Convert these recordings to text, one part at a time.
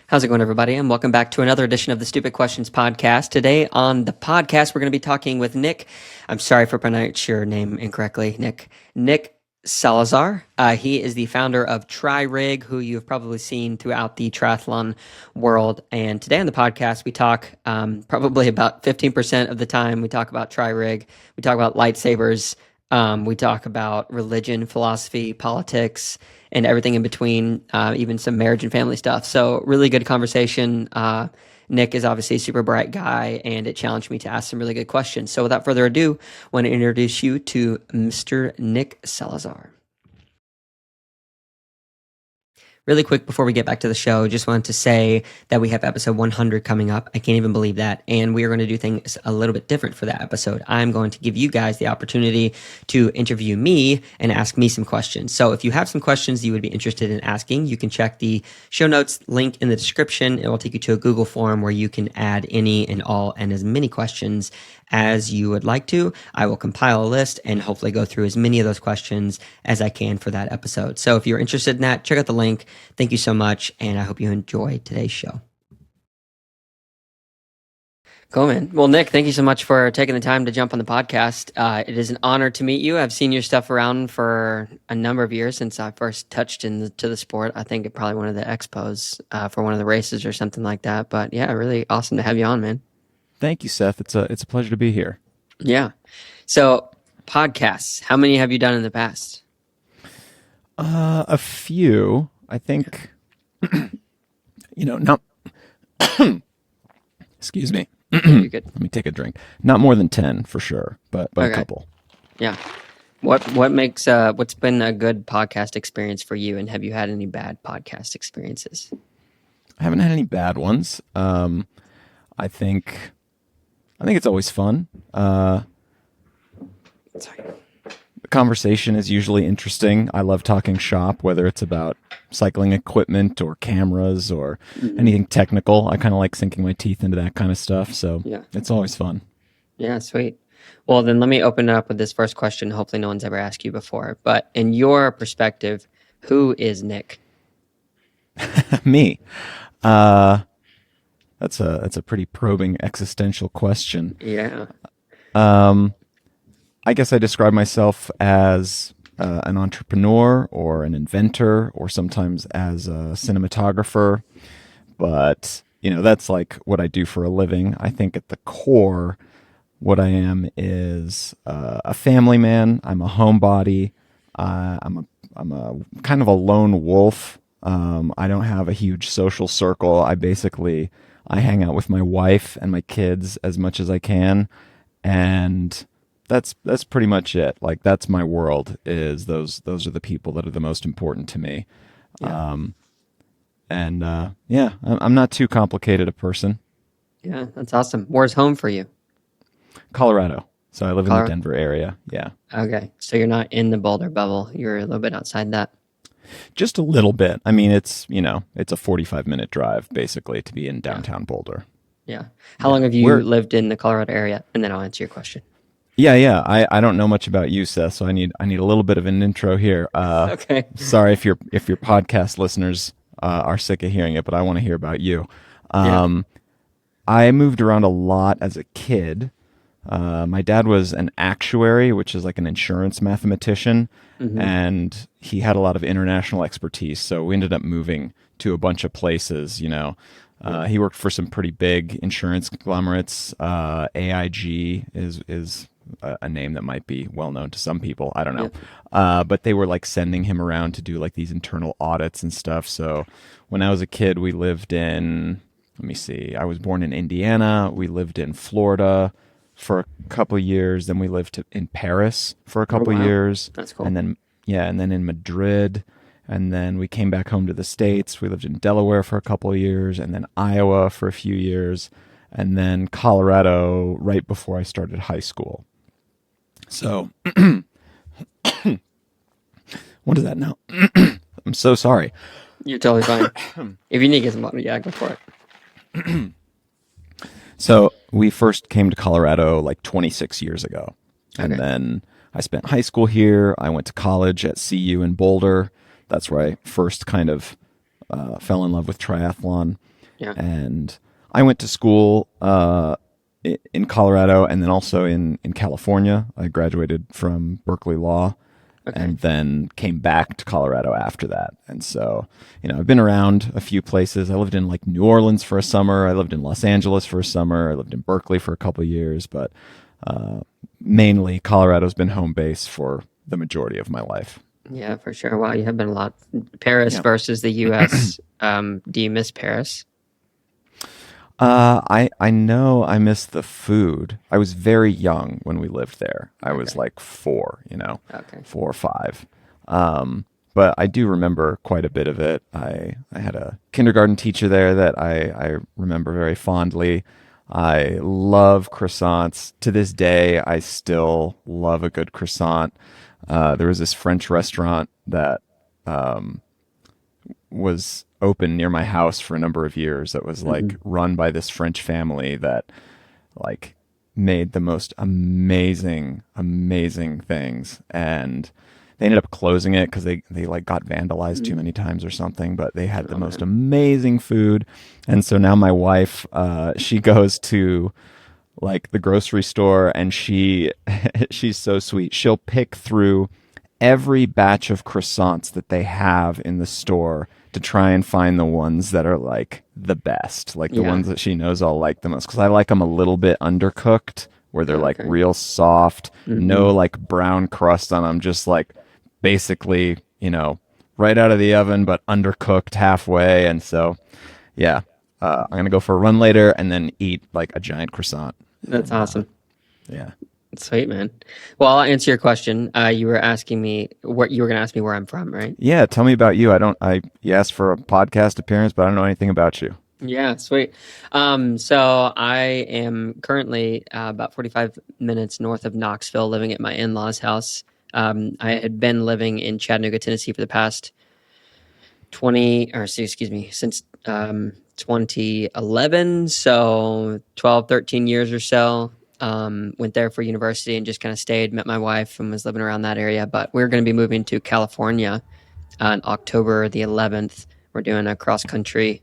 How's it going, everybody? And welcome back to another edition of the Stupid Questions podcast. Today on the podcast, we're going to be talking with Nick. I'm sorry for pronouncing your name incorrectly, Nick. Nick Salazar. He is the founder of TriRig, who you have probably seen throughout the triathlon world. And today on the podcast, we talk probably about 15% of the time we talk about TriRig. We talk about lightsabers. We talk about religion, philosophy, politics, and everything in between, even some marriage and family stuff. So really good conversation. Nick is obviously a super bright guy, and it challenged me to ask some really good questions. So without further ado, I want to introduce you to Mr. Nick Salazar. Really quick before we get back to the show, just wanted to say that we have episode 100 coming up. I can't even believe that. And we are going to do things a little bit different for that episode. I'm going to give you guys the opportunity to interview me and ask me some questions. So if you have some questions you would be interested in asking, you can check the show notes link in the description. It will take you to a Google form where you can add any and all and as many questions as you would like to. I will compile a list and hopefully go through as many of those questions as I can for that episode. So if you're interested in that, check out the link. Thank you so much, and I hope you enjoy today's show. Cool, man. Well, Nick, thank you so much for taking the time to jump on the podcast. It is an honor to meet you. I've seen your stuff around for a number of years since I first touched into the sport. I think at probably one of the expos for one of the races or something like that. But yeah, really awesome to have you on, man. Thank you, Seth. It's a pleasure to be here. Yeah. So podcasts, how many have you done in the past? A few, I think, not, excuse me. You're good. Let me take a drink. Not more than 10 for sure, but okay. A couple. Yeah. What makes, what's been a good podcast experience for you? And have you had any bad podcast experiences? I haven't had any bad ones. I think it's always fun. The conversation is usually interesting. I love talking shop, whether it's about cycling equipment or cameras or anything technical. I kind of like sinking my teeth into that kind of stuff. So yeah, it's always fun. Yeah, sweet. Well, then let me open it up with this first question. Hopefully no one's ever asked you before. But in your perspective, who is Nick? Me. That's a pretty probing existential question. Yeah. I guess I describe myself as an entrepreneur or an inventor or sometimes as a cinematographer. But, that's like what I do for a living. I think at the core, what I am is a family man. I'm a homebody. I'm a kind of a lone wolf. I don't have a huge social circle. I hang out with my wife and my kids as much as I can, and that's pretty much it. Like, that's my world. Is those are the people that are the most important to me. Yeah. I'm not too complicated a person. Yeah, that's awesome. Where's home for you? Colorado. So I live in the Denver area. Yeah. Okay, so you're not in the Boulder bubble. You're a little bit outside that. Just a little bit. I mean, it's a 45-minute drive basically to be in downtown Boulder. Yeah. How long have you lived in the Colorado area? And then I'll answer your question. Yeah. I don't know much about you, Seth, so I need a little bit of an intro here. Okay. Sorry if your podcast listeners are sick of hearing it, but I want to hear about you. I moved around a lot as a kid. My dad was an actuary, which is like an insurance mathematician, and he had a lot of international expertise. So we ended up moving to a bunch of places. He worked for some pretty big insurance conglomerates. AIG is a name that might be well known to some people. I don't know, but they were like sending him around to do like these internal audits and stuff. So when I was a kid, we lived in. Let me see. I was born in Indiana. We lived in Florida for a couple of years. Then we lived in Paris for a couple of years. That's cool. And then in Madrid. And then we came back home to the States. We lived in Delaware for a couple of years, and then Iowa for a few years, and then Colorado right before I started high school. So, what is that now? I'm so sorry. You're totally fine. If you need to get some water, go for it. So we first came to Colorado like 26 years ago. And then I spent high school here. I went to college at CU in Boulder. That's where I first kind of fell in love with triathlon. Yeah. And I went to school in Colorado and then also in California. I graduated from Berkeley Law Okay. and then came back to Colorado after that. And so, I've been around a few places. I lived in like New Orleans for a summer. I lived in Los Angeles for a summer. I lived in Berkeley for a couple of years, but mainly Colorado's been home base for the majority of my life. Yeah, for sure. Wow, you have been a lot. Paris Yeah. versus the US. Do you miss Paris? I know I miss the food. I was very young when we lived there. I was Okay. like four, Okay. 4 or 5. But I do remember quite a bit of it. I had a kindergarten teacher there that I remember very fondly. I love croissants. To this day, I still love a good croissant. There was this French restaurant that was open near my house for a number of years that was like Hmm. run by this French family that like made the most amazing things, and they ended up closing it because they like got vandalized too many times or something, but they had the Oh most man. amazing food. And so now my wife, she goes to like the grocery store and she's so sweet, she'll pick through every batch of croissants that they have in the store to try and find the ones that are like the best, like the Yeah. ones that she knows I'll like the most. Because I like them a little bit undercooked, where they're like Okay. real soft, Hmm. no like brown crust on them, just like basically, right out of the oven, but undercooked halfway. And so, yeah, I'm gonna go for a run later and then eat like a giant croissant. That's And awesome. yeah. Sweet, man. Well, I'll answer your question. You were asking me what you were going to ask me where I'm from, right? Yeah, tell me about you. You asked for a podcast appearance, but I don't know anything about you. Yeah, sweet. So I am currently about 45 minutes north of Knoxville, living at my in-laws' house. I had been living in Chattanooga, Tennessee for the past 20, or excuse me, since 2011. So 12, 13 years or so. Went there for university and just kind of stayed, met my wife, and was living around that area. But we're going to be moving to California on October the 11th. We're doing a cross country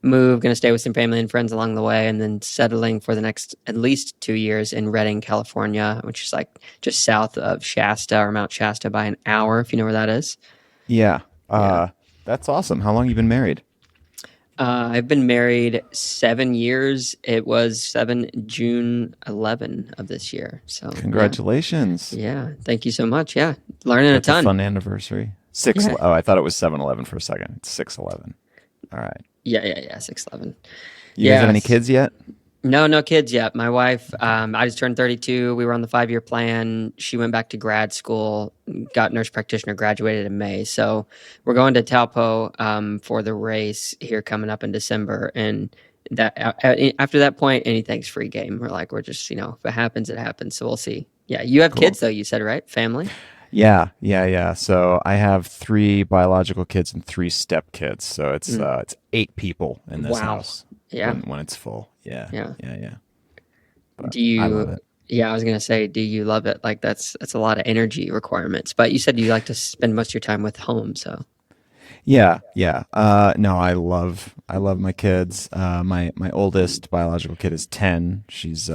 move, going to stay with some family and friends along the way, and then settling for the next at least 2 years in Redding, California, which is like just south of Shasta or Mount Shasta by an hour, if you know where that is. Yeah. Yeah. That's awesome. How long you been married? I've been married 7 years. It was 7 June 11 of this year. So yeah, Congratulations. yeah. Thank you so much. Yeah, learning a That's a ton. fun anniversary. Six. Yeah, Oh, I thought it was 7-Eleven for a second. It's 6-11. All right. yeah. 6'11". You guys have any Yes. kids yet? No, no kids yet. My wife, Okay. I just turned 32. We were on the 5-year plan. She went back to grad school, got nurse practitioner, graduated in May. So we're going to Taupo for the race here coming up in December. And that after that point, anything's free game. We're just, if it happens, it happens. So we'll see. Yeah, you have Cool. kids though. You said, right? Family. Yeah. So I have 3 biological kids and 3 step kids. So Mm. it's 8 people in this Wow. house Yeah, when it's full. Yeah. yeah. Yeah. But Do I love you? it. Yeah, I was gonna say, do you love it? Like that's a lot of energy requirements. But you said you like to spend most of your time with home. So Yeah. No, I love my kids. My oldest biological kid is 10. She's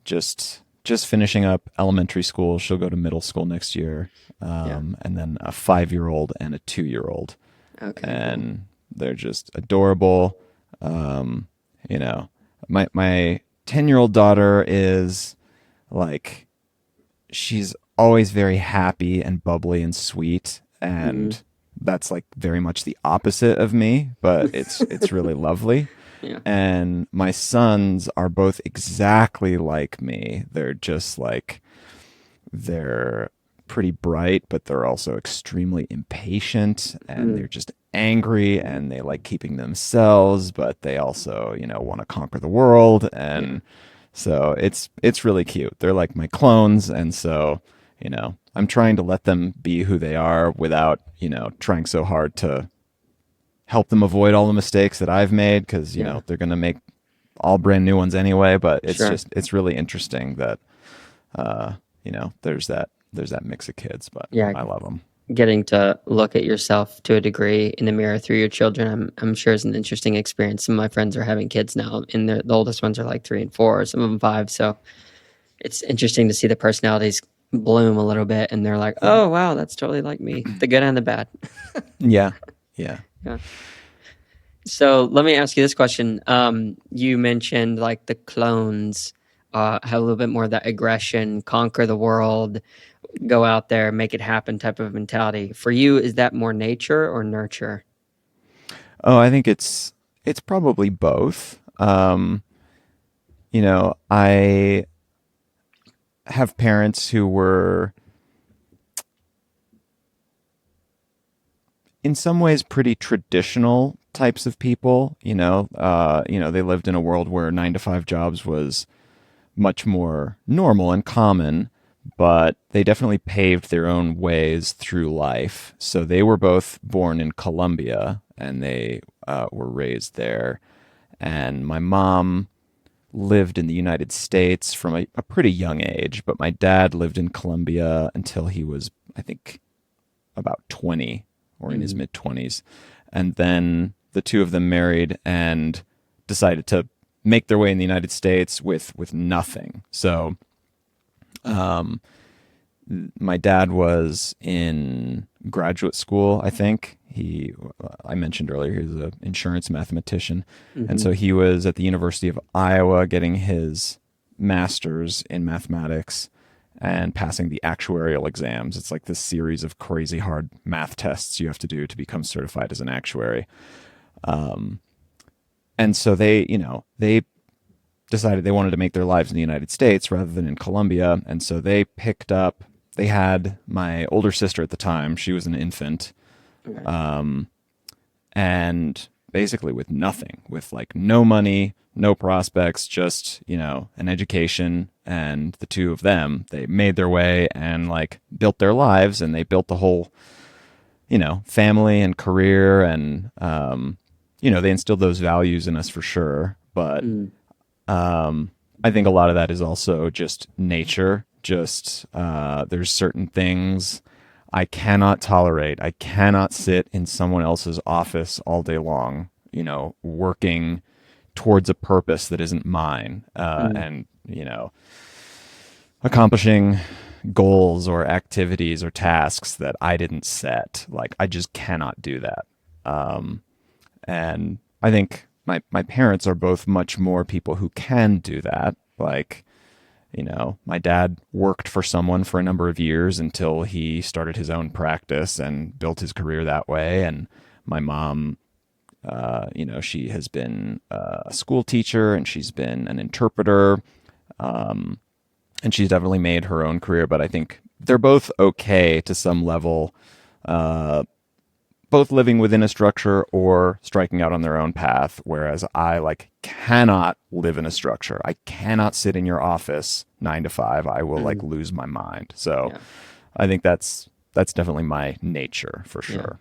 just finishing up elementary school. She'll go to middle school next year. yeah. And then a 5-year-old and a 2-year-old, Okay, cool. and they're just adorable. Um, you know, my 10-year-old daughter is like, she's always very happy and bubbly and sweet, Hmm. and that's like very much the opposite of me, but it's really lovely. Yeah. And my sons are both exactly like me. They're just like, they're pretty bright, but they're also extremely impatient, and Mm. they're just angry, and they like keeping themselves, but they also, want to conquer the world. Yeah. And so it's really cute. They're like my clones, and so, I'm trying to let them be who they are without, trying so hard to help them avoid all the mistakes that I've made, because, Yeah. they're going to make all brand new ones anyway. But Sure. it's really interesting that there's that mix of kids, but Yeah. I love them. getting to look at yourself to a degree in the mirror through your children, I'm sure is an interesting experience. Some of my friends are having kids now, and the oldest ones are like 3 and 4, some of them 5. So it's interesting to see the personalities bloom a little bit, and they're like, "Oh wow, that's totally like me, the good and the bad." Yeah. Yeah. Yeah. So let me ask you this question. You mentioned like the clones have a little bit more of that aggression, conquer the world, go out there, make it happen type of mentality. For you, is that more nature or nurture? Oh, I think it's probably both. I have parents who were in some ways pretty traditional types of people. They lived in a world where 9 to 5 jobs was much more normal and common, but they definitely paved their own ways through life. So they were both born in Colombia and they were raised there. And my mom lived in the United States from a pretty young age, but my dad lived in Colombia until he was, I think, about 20 or in his mid 20s. And then the two of them married and decided to make their way in the United States with nothing. So my dad was in graduate school, I think. I mentioned earlier, he was an insurance mathematician. And so he was at the University of Iowa getting his master's in mathematics and passing the actuarial exams. It's like this series of crazy hard math tests you have to do to become certified as an actuary. And so they decided they wanted to make their lives in the United States rather than in Colombia. And so they had my older sister at the time. She was an infant. And basically with nothing, with like no money, no prospects, just, an education. And the two of them, they made their way and like built their lives, and they built the whole, family and career. And, they instilled those values in us for sure. But I think a lot of that is also just nature. Just there's certain things I cannot tolerate. I cannot sit in someone else's office all day long, working towards a purpose that isn't mine, and, accomplishing goals or activities or tasks that I didn't set. Like, I just cannot do that. And I think my parents are both much more people who can do that. Like, my dad worked for someone for a number of years until he started his own practice and built his career that way. And my mom, she has been a school teacher and she's been an interpreter. And she's definitely made her own career, but I think they're both okay to some level, both living within a structure or striking out on their own path. Whereas I cannot live in a structure. I cannot sit in your office 9 to 5. I will lose my mind. So I think that's definitely my nature for sure.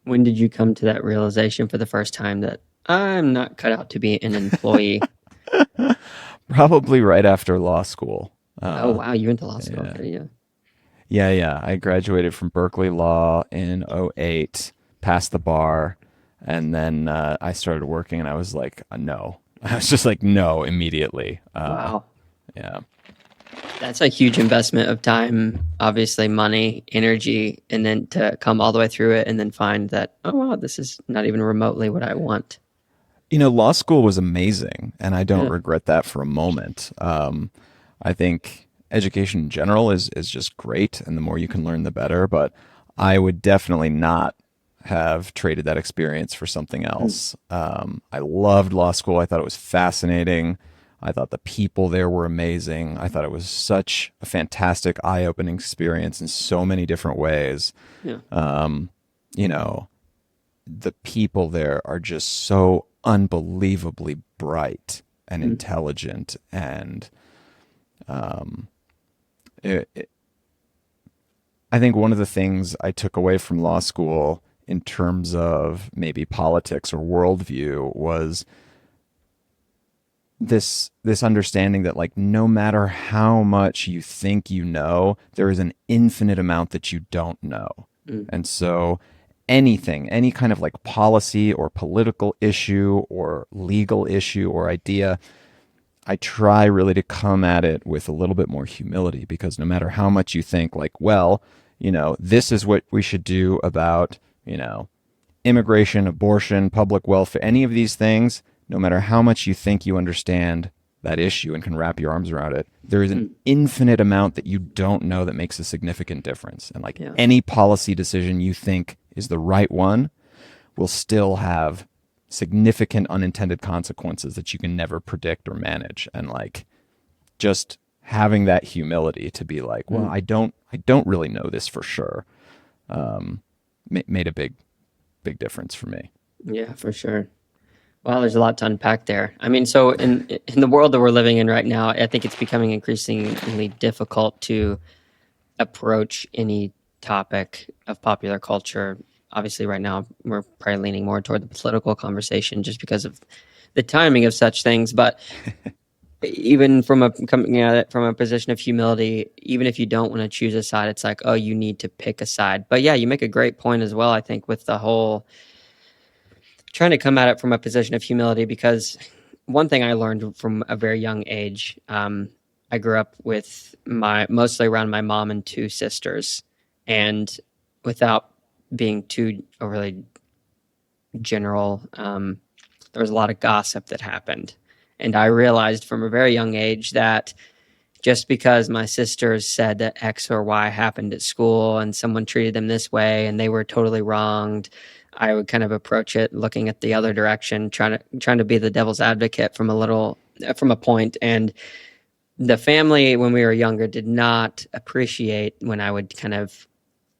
When did you come to that realization for the first time that I'm not cut out to be an employee? Probably right after law school. Oh, wow. You went to law school. Yeah. Okay, Yeah. I graduated from Berkeley Law in '08, passed the bar, and then I started working, and I was like, no. I was just like, no, immediately. Wow. Yeah. That's a huge investment of time, obviously money, energy, and then to come all the way through it and then find that, oh, wow, this is not even remotely what I want. Law school was amazing, and I don't Yeah. regret that for a moment. I think education in general is just great, and the more you can learn, the better. But I would definitely not have traded that experience for something else. I loved law school. I thought it was fascinating. I thought the people there were amazing. I thought it was such a fantastic, eye-opening experience in so many different ways. Yeah. The people there are just so unbelievably bright and intelligent, and I think one of the things I took away from law school in terms of maybe politics or worldview was this understanding that no matter how much you think there is an infinite amount that you don't know. Mm. And so anything, any kind of like policy or political issue or legal issue or idea, I try really to come at it with a little bit more humility, because no matter how much you think like, well, this is what we should do about, immigration, abortion, public welfare, any of these things, no matter how much you think you understand that issue and can wrap your arms around it, there is an infinite amount that you don't know that makes a significant difference. And like Yeah. any policy decision you think is the right one will still have significant unintended consequences that you can never predict or manage. And like just having that humility to be like, well, I don't really know this for sure, made a big difference for me. Yeah, for sure. Well, there's a lot to unpack there. I mean, so in the world that we're living in right now, I think it's becoming increasingly difficult to approach any topic of popular culture. Obviously, right now we're probably leaning more toward the political conversation just because of the timing of such things. But even coming at it from a position of humility, even if you don't want to choose a side, it's like, oh, you need to pick a side. But yeah, you make a great point as well, I think, with the whole trying to come at it from a position of humility, because one thing I learned from a very young age, I grew up with mostly around my mom and two sisters, and without being too overly general, there was a lot of gossip that happened, and I realized from a very young age that just because my sisters said that X or Y happened at school and someone treated them this way and they were totally wronged, I would kind of approach it looking at the other direction, trying to be the devil's advocate from a point. And the family, when we were younger, did not appreciate when I would kind of,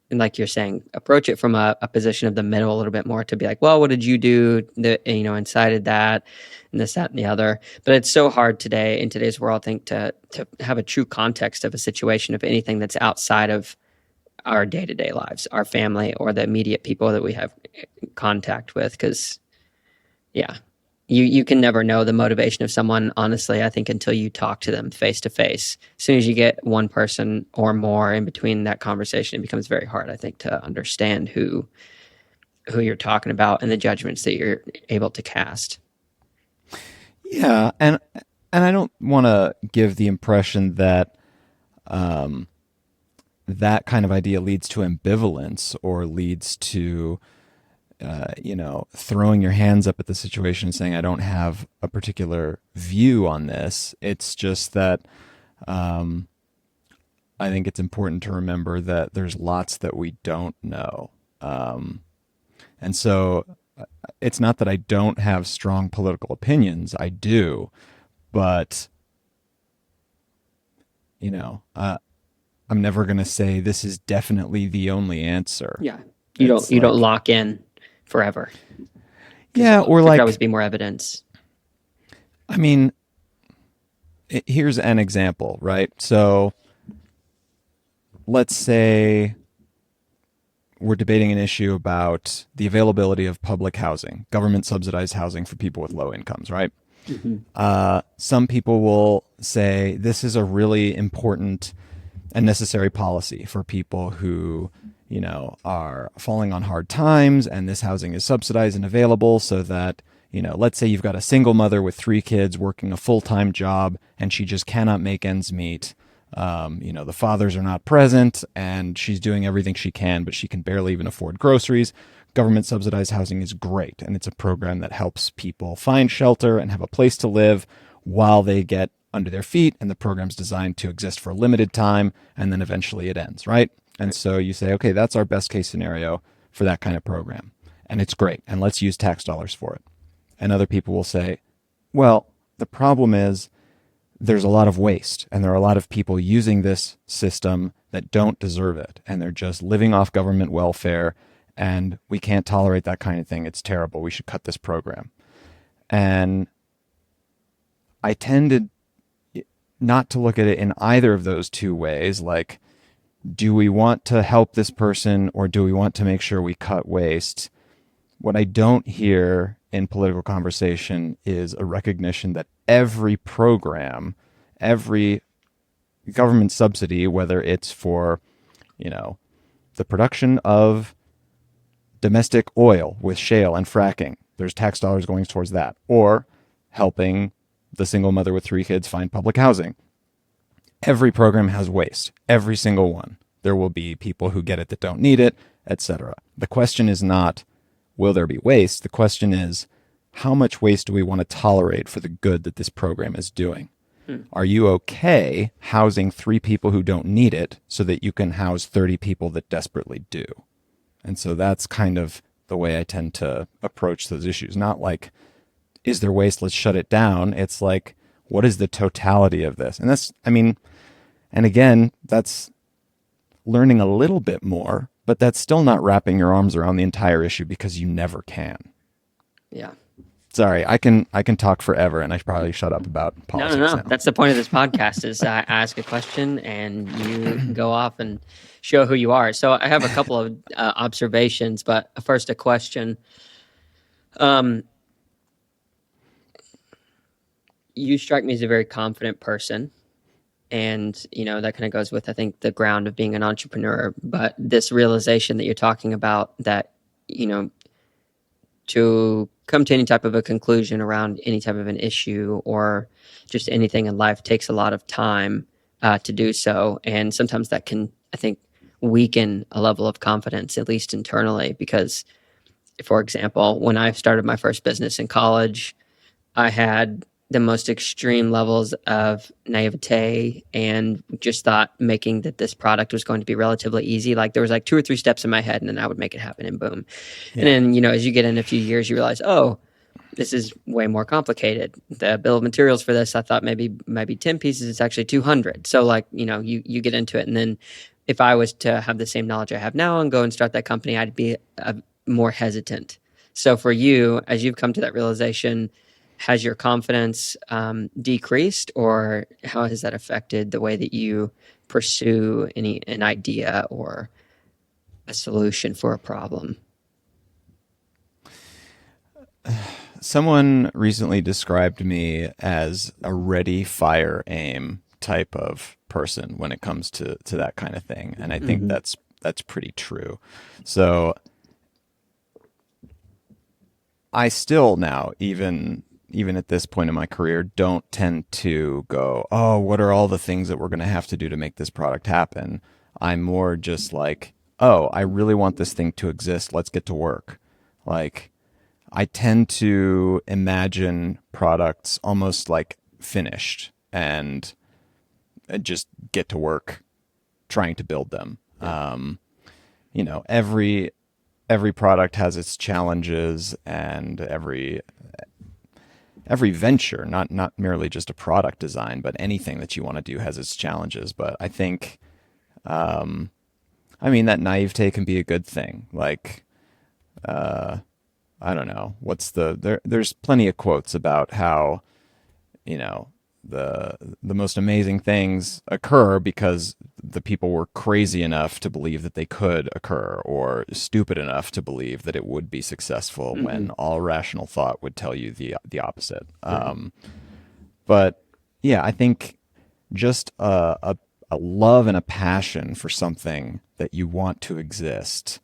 and like you're saying, approach it from a position of the middle a little bit more, to be like, well, what did you do that, incited that, and this, that, and the other. But it's so hard today, in today's world, I think, to have a true context of a situation, of anything that's outside of our day-to-day lives, our family, or the immediate people that we have contact with. Because, yeah, you can never know the motivation of someone, honestly, I think, until you talk to them face to face. As soon as you get one person or more in between that conversation, it becomes very hard, I think, to understand who you're talking about and the judgments that you're able to cast. Yeah, and I don't want to give the impression that that kind of idea leads to ambivalence or leads to throwing your hands up at the situation and saying, I don't have a particular view on this. It's just that I think it's important to remember that there's lots that we don't know. And so it's not that I don't have strong political opinions. I do. But, I'm never going to say this is definitely the only answer. Yeah. You don't lock in forever. Yeah, or there like, could always be more evidence. I mean, here's an example, right? So let's say we're debating an issue about the availability of public housing, government subsidized housing for people with low incomes, right? Mm-hmm. Some people will say this is a really important and necessary policy for people who, are falling on hard times, and this housing is subsidized and available so that, let's say you've got a single mother with 3 kids working a full-time job and she just cannot make ends meet. The fathers are not present and she's doing everything she can, but she can barely even afford groceries. Government subsidized housing is great, and it's a program that helps people find shelter and have a place to live while they get under their feet, and the program's designed to exist for a limited time, and then eventually it ends, right? And so you say, okay, that's our best case scenario for that kind of program, and it's great, and let's use tax dollars for it. And other people will say, well, the problem is there's a lot of waste, and there are a lot of people using this system that don't deserve it, and they're just living off government welfare, and we can't tolerate that kind of thing. It's terrible. We should cut this program. And I tended not to look at it in either of those two ways. Like, do we want to help this person, or do we want to make sure we cut waste? What I don't hear in political conversation is a recognition that every program, every government subsidy, whether it's for, the production of domestic oil with shale and fracking. There's tax dollars going towards that. Or helping the single mother with 3 kids find public housing. Every program has waste, every single one. There will be people who get it that don't need it, etc. The question is not, will there be waste? The question is, how much waste do we want to tolerate for the good that this program is doing? Are you okay housing 3 people who don't need it so that you can house 30 people that desperately do? And so that's kind of the way I tend to approach those issues. Not like, is there waste? Let's shut it down. It's like, what is the totality of this? And that's, I mean, and again, that's learning a little bit more, but that's still not wrapping your arms around the entire issue because you never can. Yeah. Sorry, I can talk forever, and I should probably shut up about politics No. now. That's the point of this podcast is I ask a question and you go off and show who you are. So I have a couple of observations, but first a question. You strike me as a very confident person. And, that kind of goes with, I think, the ground of being an entrepreneur. But this realization that you're talking about that, to come to any type of a conclusion around any type of an issue or just anything in life takes a lot of time to do so. And sometimes that can, I think, weaken a level of confidence, at least internally. Because, for example, when I started my first business in college, I had the most extreme levels of naivete and just thought making that this product was going to be relatively easy. Like there was like 2 or 3 steps in my head and then I would make it happen and boom. Yeah. And then, as you get in a few years, you realize, oh, this is way more complicated. The bill of materials for this, I thought maybe 10 pieces, it's actually 200. So like, you get into it. And then if I was to have the same knowledge I have now and go and start that company, I'd be more hesitant. So for you, as you've come to that realization, has your confidence decreased, or how has that affected the way that you pursue an idea or a solution for a problem? Someone recently described me as a ready, fire, aim type of person when it comes to that kind of thing. And I think that's pretty true. So I still now, even at this point in my career, don't tend to go, oh, what are all the things that we're going to have to do to make this product happen? I'm more just like, oh, I really want this thing to exist. Let's get to work. Like, I tend to imagine products almost like finished and just get to work trying to build them. Every product has its challenges, and every venture, not merely just a product design, but anything that you want to do has its challenges. But I think, that naivete can be a good thing. Like, I don't know, there's plenty of quotes about how, the most amazing things occur because the people were crazy enough to believe that they could occur, or stupid enough to believe that it would be successful, when all rational thought would tell you the opposite. Right. But yeah, I think just a love and a passion for something that you want to exist,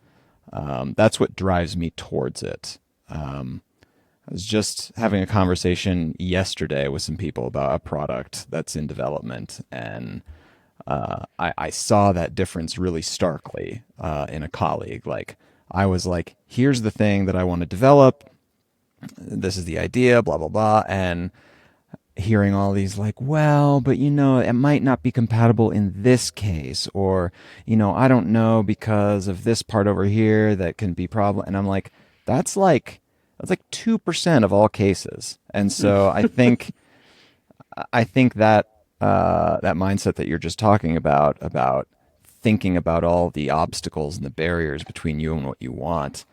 that's what drives me towards it. I was just having a conversation yesterday with some people about a product that's in development, and I saw that difference really starkly in a colleague. Like, I was like, here's the thing that I want to develop. This is the idea, blah, blah, blah. And hearing all these like, well, but it might not be compatible in this case, or, I don't know because of this part over here that can be problem. And I'm like, that's like 2% of all cases. And so I think that that mindset that you're just talking about thinking about all the obstacles and the barriers between you and what you want,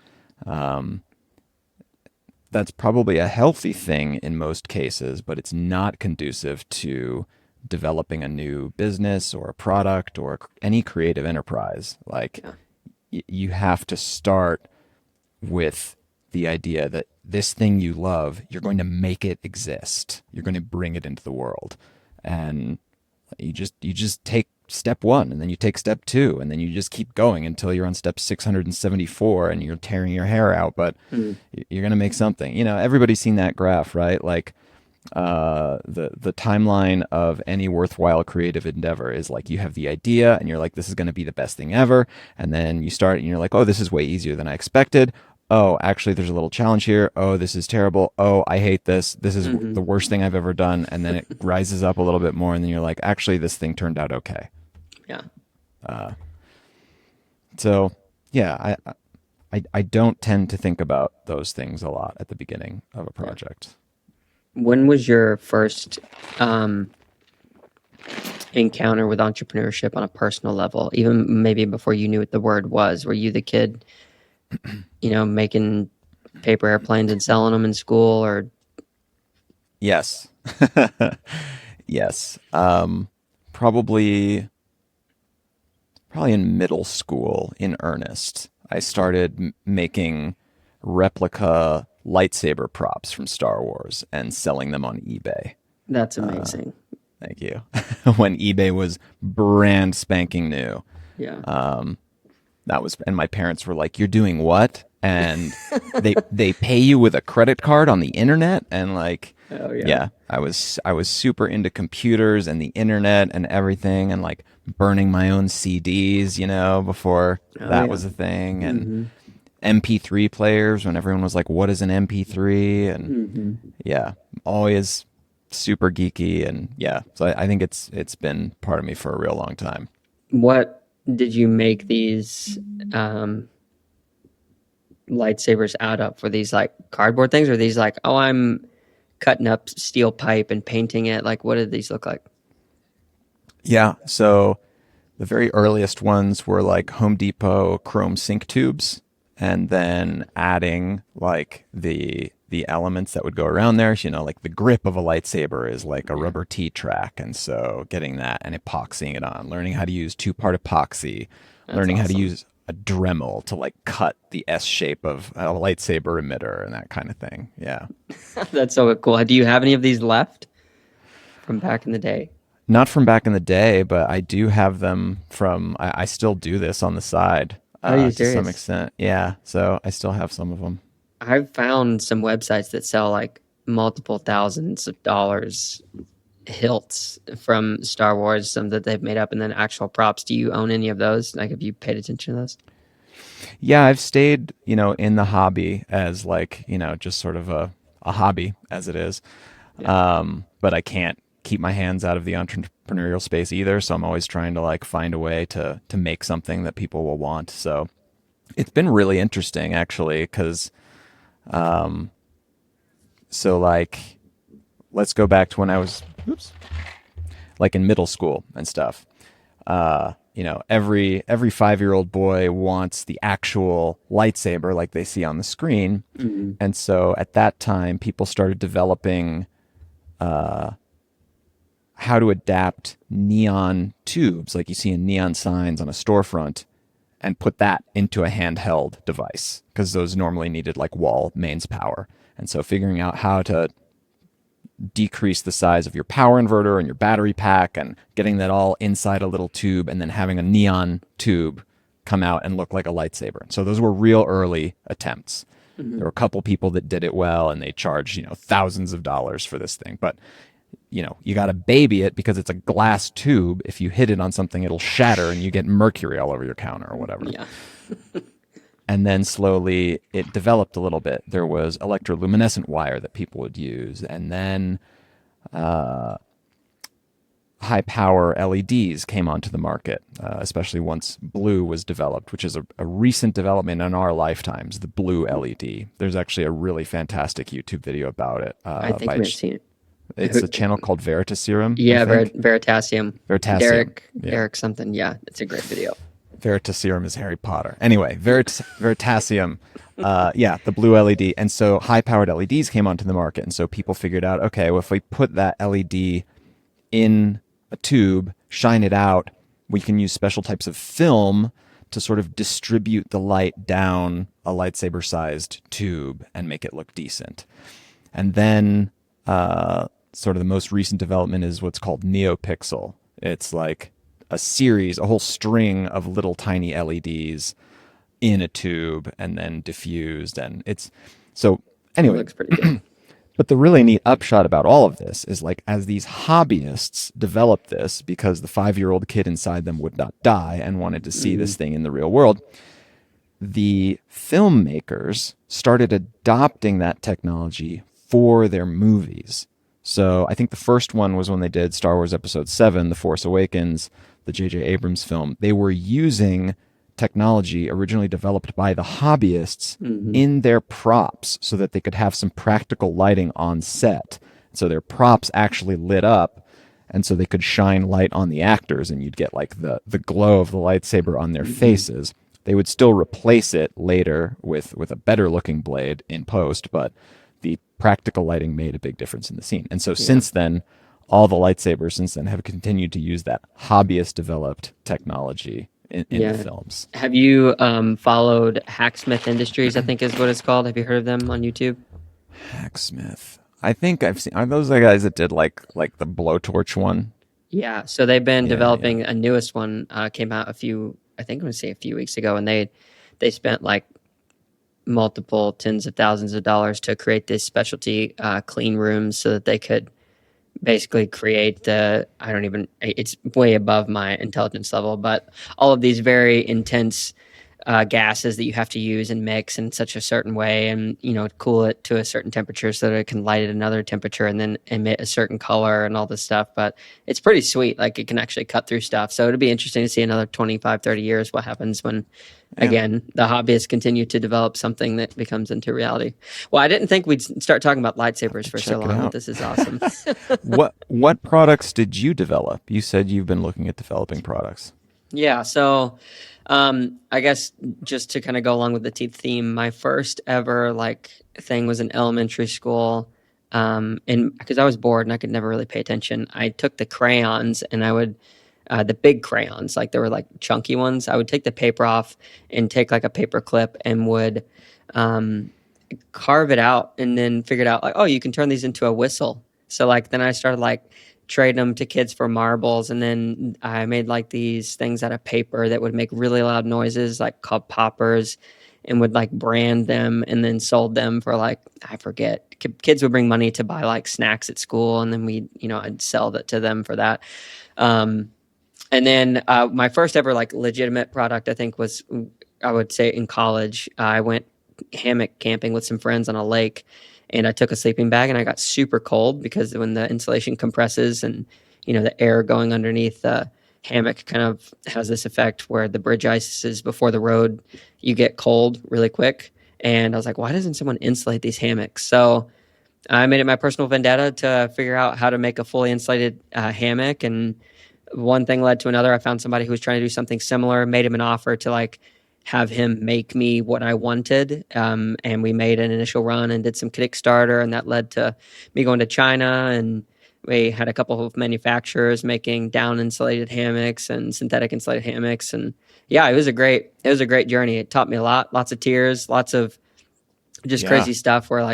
that's probably a healthy thing in most cases, but it's not conducive to developing a new business or a product or any creative enterprise. Like, you have to start with the idea that this thing you love, you're going to make it exist. You're going to bring it into the world. And you just take step 1, and then you take step 2, and then you just keep going until you're on step 674 and you're tearing your hair out, but you're going to make something. Everybody's seen that graph, right? Like the timeline of any worthwhile creative endeavor is like, you have the idea and you're like, this is going to be the best thing ever. And then you start and you're like, oh, this is way easier than I expected. Oh, actually, there's a little challenge here. Oh, this is terrible. Oh, I hate this. This is the worst thing I've ever done. And then it rises up a little bit more. And then you're like, actually, this thing turned out okay. Yeah. So, yeah, I don't tend to think about those things a lot at the beginning of a project. When was your first encounter with entrepreneurship on a personal level? Even maybe before you knew what the word was. Were you the kid, making paper airplanes and selling them in school, or? Yes. Yes. Probably in middle school in earnest. I started making replica lightsaber props from Star Wars and selling them on eBay. That's amazing. Thank you. When eBay was brand spanking new. Yeah. And my parents were like, "You're doing what?" And they pay you with a credit card on the internet, and like, oh yeah. I was super into computers and the internet and everything, and like burning my own CDs, before that was a thing, and MP3 players when everyone was like, "What is an MP3?" And always super geeky, and so I think it's been part of me for a real long time. What did you make these lightsabers out of? For these like cardboard things, or these like, oh, I'm cutting up steel pipe and painting it? Like, what did these look like? Yeah, so the very earliest ones were like Home Depot chrome sink tubes, and then adding like the elements that would go around there. Like the grip of a lightsaber is like a rubber T-track, and so getting that and epoxying it on, learning how to use 2-part epoxy, learning how to use a Dremel to like cut the S shape of a lightsaber emitter and that kind of thing. Yeah. That's so cool. Do you have any of these left from back in the day? Not from back in the day, but I do have them from, I still do this on the side Are you to some serious? extent. Yeah. So I still have some of them. I've found some websites that sell like multiple thousands of dollars hilts from Star Wars, some that they've made up, and then actual props. Do you own any of those? Like, have you paid attention to those? Yeah, I've stayed, in the hobby as like, just sort of a hobby as it is. But I can't keep my hands out of the entrepreneurial space either. So I'm always trying to like find a way to make something that people will want. So it's been really interesting actually, because so like, let's go back to when I was, like in middle school and stuff. Every 5-year-old boy wants the actual lightsaber like they see on the screen. And so at that time, people started developing how to adapt neon tubes like you see in neon signs on a storefront and put that into a handheld device, because those normally needed like wall mains power. And so figuring out how to decrease the size of your power inverter and your battery pack and getting that all inside a little tube, and then having a neon tube come out and look like a lightsaber. So those were real early attempts. There were a couple people that did it well, and they charged, thousands of dollars for this thing. But, you got to baby it, because it's a glass tube. If you hit it on something, it'll shatter and you get mercury all over your counter or whatever. Yeah. And then slowly it developed a little bit. There was electroluminescent wire that people would use. And then high power LEDs came onto the market, especially once blue was developed, which is a recent development in our lifetimes, the blue LED. There's actually a really fantastic YouTube video about it. I think we've seen it. It's a channel called Veritaserum. Yeah, Veritasium. Veritasium. Derek something. Yeah, it's a great video. Veritaserum is Harry Potter. Anyway, Veritasium, the blue LED. And so high-powered LEDs came onto the market. And so people figured out, okay, well, if we put that LED in a tube, shine it out, we can use special types of film to sort of distribute the light down a lightsaber-sized tube and make it look decent. And then sort of the most recent development is what's called NeoPixel. It's like a whole string of little tiny LEDs in a tube and then diffused. And it's so It anyway. looks pretty good. But the really neat upshot about all of this is like as these hobbyists developed this because the 5-year-old kid inside them would not die and wanted to see this thing in the real world, the filmmakers started adopting that technology for their movies. So I think the first one was when they did Star Wars Episode 7, The Force Awakens, the J.J. Abrams film. They were using technology originally developed by the hobbyists in their props so that they could have some practical lighting on set. So their props actually lit up, and so they could shine light on the actors, and you'd get like the glow of the lightsaber on their faces. They would still replace it later with a better looking blade in post, but the practical lighting made a big difference in the scene. And so since then, all the lightsabers since then have continued to use that hobbyist developed technology in the films. Have you followed Hacksmith Industries, I think is what it's called? Have you heard of them on YouTube? Hacksmith. I think I've seen. Are those the guys that did like the blowtorch one? Yeah, so they've been Yeah, developing a newest one. Came out a few weeks ago, and they spent like multiple tens of thousands of dollars to create this specialty clean rooms so that they could basically create it's way above my intelligence level, but all of these very intense gases that you have to use and mix in such a certain way, and cool it to a certain temperature so that it can light at another temperature and then emit a certain color and all this stuff. But it's pretty sweet. Like it can actually cut through stuff. So it'll be interesting to see another 25, 30 years what happens when again the hobbyists continue to develop something that becomes into reality. Well, I didn't think we'd start talking about lightsabers for so long, but this is awesome. What products did you develop? You said you've been looking at developing products. Yeah, so I guess just to kind of go along with the teeth theme, my first ever thing was in elementary school. And because I was bored and I could never really pay attention, I took the crayons and I would the big crayons, like they were like chunky ones. I would take the paper off and take like a paper clip and would carve it out and then figured out like, oh, you can turn these into a whistle. So then I started trading them to kids for marbles, and then I made these things out of paper that would make really loud noises, called poppers, and would brand them and then sold them for I forget. Kids would bring money to buy snacks at school, and then I'd sell that to them for that. And then my first ever legitimate product, I think, was, I would say, in college. I went hammock camping with some friends on a lake, and I took a sleeping bag, and I got super cold because when the insulation compresses and the air going underneath the hammock kind of has this effect where the bridge ice is before the road, you get cold really quick. And I was like, why doesn't someone insulate these hammocks? So I made it my personal vendetta to figure out how to make a fully insulated hammock, and one thing led to another. I found somebody who was trying to do something similar, made him an offer to have him make me what I wanted. And we made an initial run and did some Kickstarter, and that led to me going to China, and we had a couple of manufacturers making down insulated hammocks and synthetic insulated hammocks. And yeah, it was a great journey. It taught me a lot, lots of tears, lots of just crazy stuff where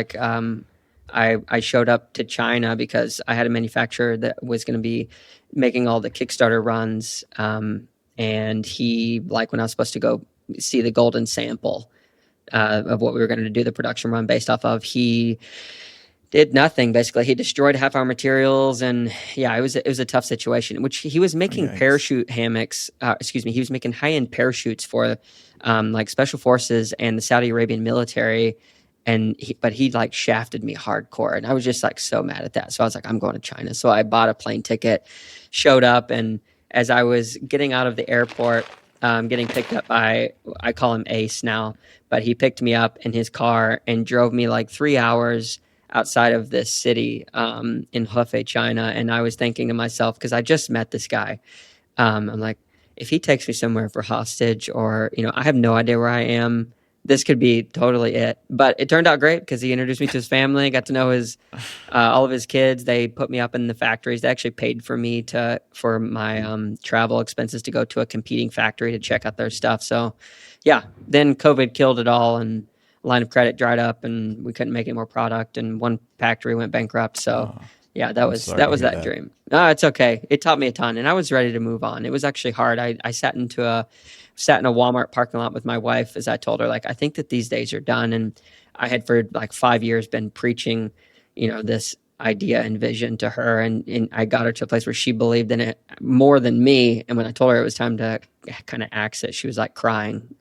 I showed up to China because I had a manufacturer that was going to be making all the Kickstarter runs. And he, when I was supposed to go see the golden sample of what we were going to do the production run based off of, he did nothing. Basically, he destroyed half our materials, and yeah, it was a tough situation. Which he was making parachute hammocks. He was making high-end parachutes for special forces and the Saudi Arabian military. And he shafted me hardcore, and I was just so mad at that. So I was like, I'm going to China. So I bought a plane ticket, showed up, and as I was getting out of the airport, getting picked up by, I call him Ace now, but he picked me up in his car and drove me 3 hours outside of this city in Hefei, China. And I was thinking to myself, because I just met this guy, I'm like, if he takes me somewhere for hostage, or I have no idea where I am, this could be totally it. But it turned out great because he introduced me to his family, got to know his all of his kids. They put me up in the factories. They actually paid for me for my travel expenses to go to a competing factory to check out their stuff. So yeah, then COVID killed it all, and line of credit dried up, and we couldn't make any more product, and one factory went bankrupt. So Yeah, I'm sorry that to was hear that that. dream. No, it's okay. It taught me a ton, and I was ready to move on. It was actually hard. I sat in a Walmart parking lot with my wife as I told her, like, I think that these days are done. And I had for like 5 years been preaching, this idea and vision to her, and I got her to a place where she believed in it more than me. And when I told her it was time to kind of axe it, she was like crying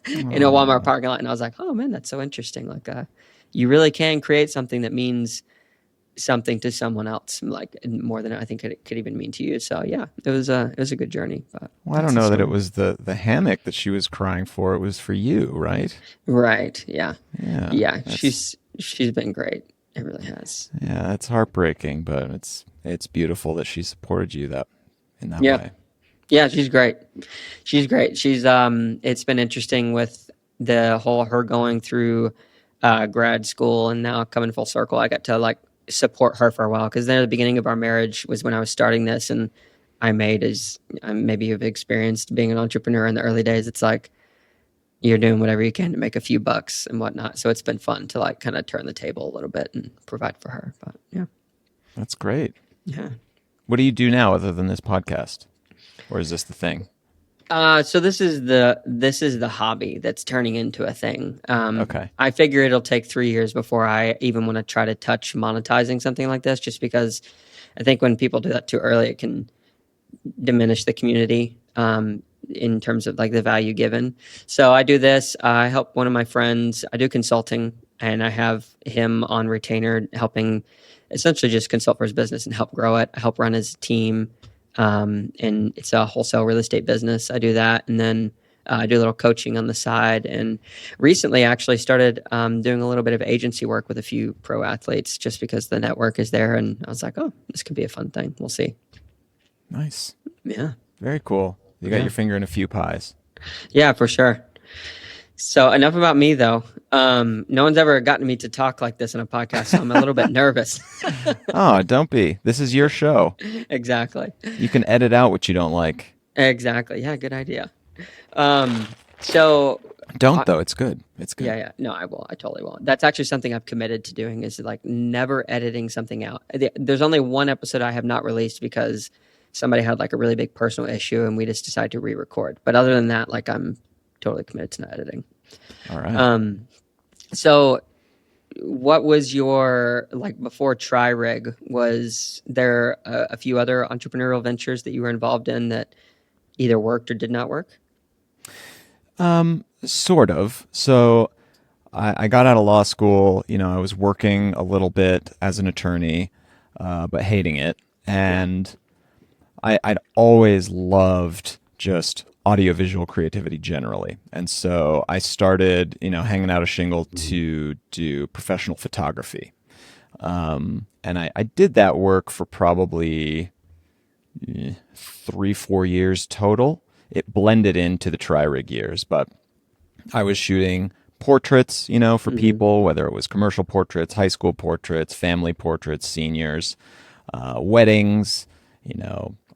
in a Walmart Oh, parking lot, and I was like, oh man, that's so interesting. Like, you really can create something that means something to someone else, like more than I think it could even mean to you. So yeah, it was a good journey. But well, I don't that's the know that it story. was the hammock that she was crying for. It was for you, right? Right? Yeah, Yeah, yeah. that's She's been great. It really has. yeah, that's heartbreaking, but it's beautiful that she supported you that in that Yeah, way. yeah. She's great. She's great. It's been interesting with the whole her going through grad school and now coming full circle. I got to like support her for a while because then at the beginning of our marriage was when I was starting this, and I made as maybe you've experienced being an entrepreneur in the early days. It's like you're doing whatever you can to make a few bucks and whatnot. So it's been fun to like kind of turn the table a little bit and provide for her. But yeah, That's great. yeah. What do you do now other than this podcast? Or is this the thing? So this is the hobby that's turning into a thing. Okay. I figure it'll take 3 years before I even want to try to touch monetizing something like this, just because I think when people do that too early, it can diminish the community in terms of like the value given. So I do this. I help one of my friends. I do consulting, and I have him on retainer, helping essentially just consult for his business and help grow it. I help run his team, and it's a wholesale real estate business. I do that, and then I do a little coaching on the side. And recently, I actually started doing a little bit of agency work with a few pro athletes, just because the network is there. And I was like, oh, this could be a fun thing. We'll see. Nice. Yeah. Very cool. You got Yeah. your finger in a few pies. Yeah, for sure. So enough about me, though. No one's ever gotten me to talk like this in a podcast, so I'm a little bit nervous. Oh, don't be. This is your show. Exactly. You can edit out what you don't like. Exactly. Yeah, good idea. Um, so, Don't I, though. It's good. It's yeah, good. yeah. No, I will. I totally will. That's actually something I've committed to doing is like never editing something out. There's only one episode I have not released because somebody had like a really big personal issue and we just decided to re-record. But other than that, like I'm totally committed to not editing. All right. Um, so what was your like before TriRig? Was there a few other entrepreneurial ventures that you were involved in that either worked or did not work? Sort of. So I got out of law school. I was working a little bit as an attorney, but hating it. Yeah. And I'd always loved just audiovisual creativity generally. And so I started, hanging out a shingle to do professional photography. And I did that work for probably 3-4 years total. It blended into the TriRig years, but I was shooting portraits, for Hmm. people, whether it was commercial portraits, high school portraits, family portraits, seniors, weddings,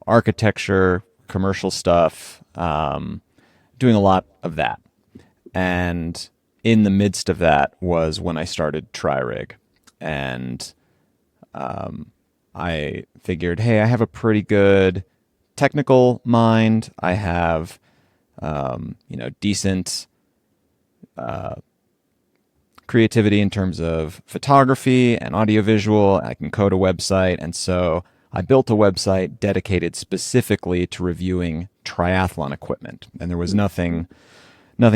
architecture, commercial stuff, doing a lot of that. And in the midst of that was when I started TriRig. And I figured, hey, I have a pretty good technical mind. I have, decent creativity in terms of photography and audiovisual. I can code a website. And so I built a website dedicated specifically to reviewing triathlon equipment. And there was nothing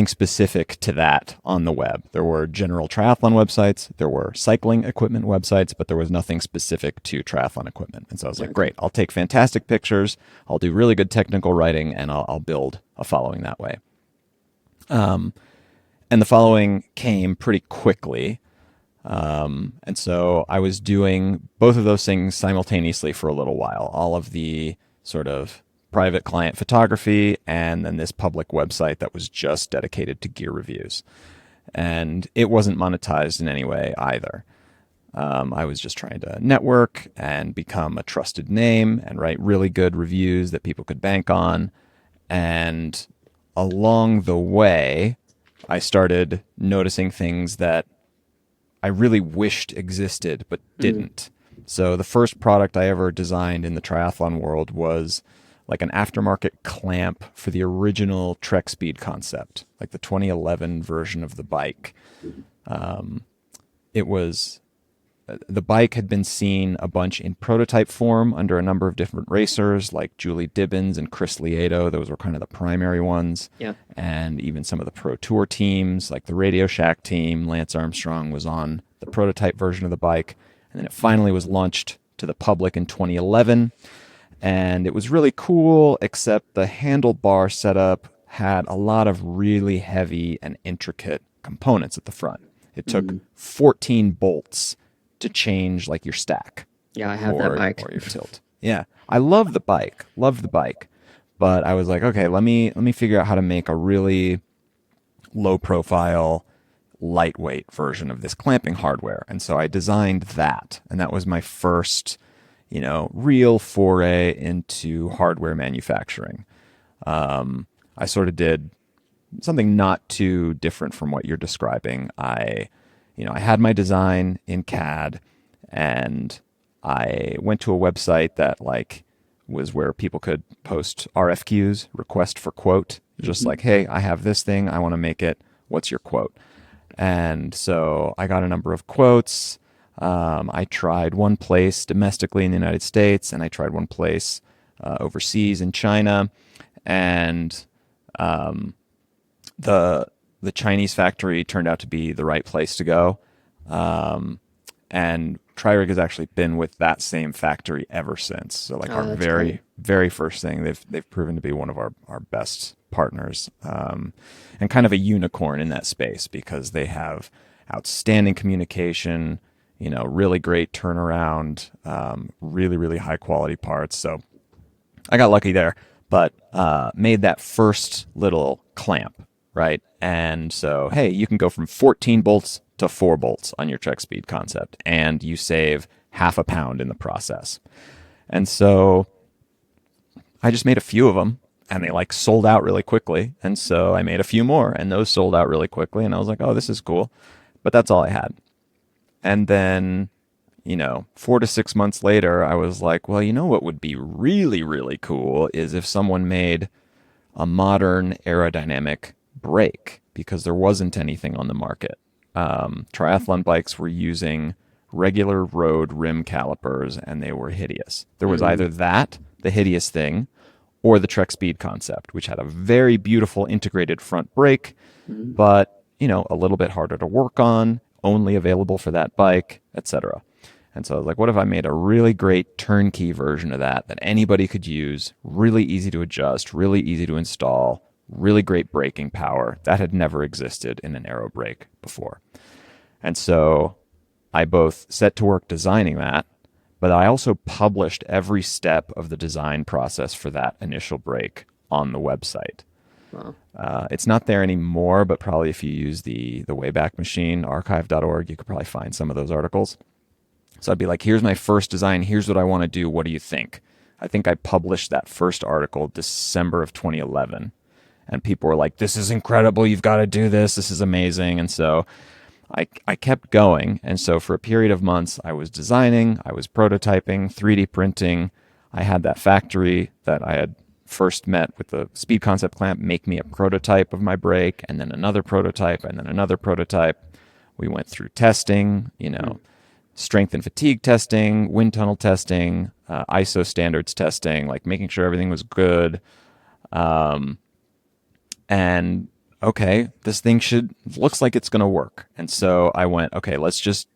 specific to that on the web. There were general triathlon websites, there were cycling equipment websites, but there was nothing specific to triathlon equipment. And so I was like, Okay. great, I'll take fantastic pictures, I'll do really good technical writing, and I'll build a following that way. And the following came pretty quickly. And so I was doing both of those things simultaneously for a little while. All of the sort of private client photography and then this public website that was just dedicated to gear reviews. And it wasn't monetized in any way either. I was just trying to network and become a trusted name and write really good reviews that people could bank on. And along the way, I started noticing things that I really wished existed but Hmm. didn't. So the first product I ever designed in the triathlon world was like an aftermarket clamp for the original Trek Speed concept, like the 2011 version of the bike. It was the bike had been seen a bunch in prototype form under a number of different racers like Julie Dibbins and Chris Lieto. Those were kind of the primary ones. Yeah. And even some of the Pro Tour teams like the Radio Shack team. Lance Armstrong was on the prototype version of the bike. And then it finally was launched to the public in 2011. And it was really cool, except the handlebar setup had a lot of really heavy and intricate components at the front. It took 14 bolts to change like your stack. Yeah, I have that bike. Or your tilt. Yeah. I love the bike. But I was like, okay, let me figure out how to make a really low profile, lightweight version of this clamping hardware. And so I designed that. And that was my first, real foray into hardware manufacturing. I sort of did something not too different from what you're describing. I had my design in CAD, and I went to a website that was where people could post RFQs, request for quote, just like, hey, I have this thing, I want to make it. What's your quote? And so I got a number of quotes. I tried one place domestically in the United States, and I tried one place overseas in China, and the Chinese factory turned out to be the right place to go. And TriRig has actually been with that same factory ever since. So our very, very first thing, they've proven to be one of our best partners, and kind of a unicorn in that space because they have outstanding communication, really great turnaround, really, really high quality parts. So I got lucky there, but made that first little clamp. Right. And so, hey, you can go from 14 bolts to 4 bolts on your Trek Speed concept, and you save half a pound in the process. And so I just made a few of them, and they sold out really quickly. And so I made a few more, and those sold out really quickly. And I was like, oh, this is cool. But that's all I had. And then, 4 to 6 months later, I was like, well, what would be really, really cool is if someone made a modern aerodynamic brake, because there wasn't anything on the market. Triathlon bikes were using regular road rim calipers, and they were hideous. There was either that, the hideous thing, or the Trek Speed concept, which had a very beautiful integrated front brake, but a little bit harder to work on, only available for that bike, etc. And so I was like, what if I made a really great turnkey version of that anybody could use, really easy to adjust, really easy to install, really great braking power that had never existed in an aero brake before. And so I both set to work designing that, but I also published every step of the design process for that initial brake on the website. Wow. It's not there anymore, but probably if you use the Wayback Machine, archive.org, you could probably find some of those articles. So I'd be like, here's my first design, here's what I want to do, what do you think? I think I published that first article December of 2011. And people were like, this is incredible. You've got to do this. This is amazing. And so I kept going. And so for a period of months, I was designing, I was prototyping, 3D printing. I had that factory that I had first met with the Speed Concept clamp make me a prototype of my brake, and then another prototype, and then another prototype. We went through testing, strength and fatigue testing, wind tunnel testing, ISO standards testing, making sure everything was good. And okay, this thing looks like it's going to work. And so I went, okay, let's just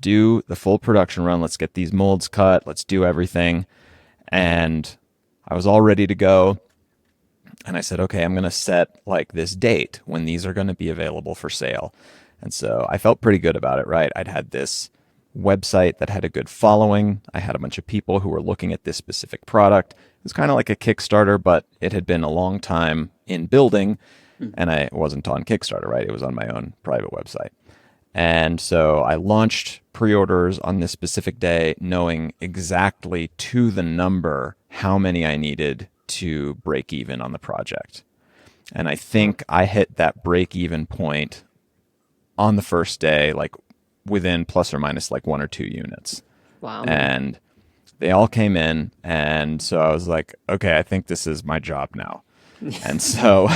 do the full production run. Let's get these molds cut. Let's do everything. And I was all ready to go. And I said, okay, I'm going to set this date when these are going to be available for sale. And so I felt pretty good about it, right? I'd had this website that had a good following. I had a bunch of people who were looking at this specific product. It was kind of like a Kickstarter, but it had been a long time in building, and I wasn't on Kickstarter, right? It was on my own private website. And so I launched pre-orders on this specific day, knowing exactly to the number how many I needed to break even on the project. And I think I hit that break even point on the first day, within plus or minus 1 or 2 units. Wow, man. And they all came in, and so I was like, okay, I think this is my job now. And so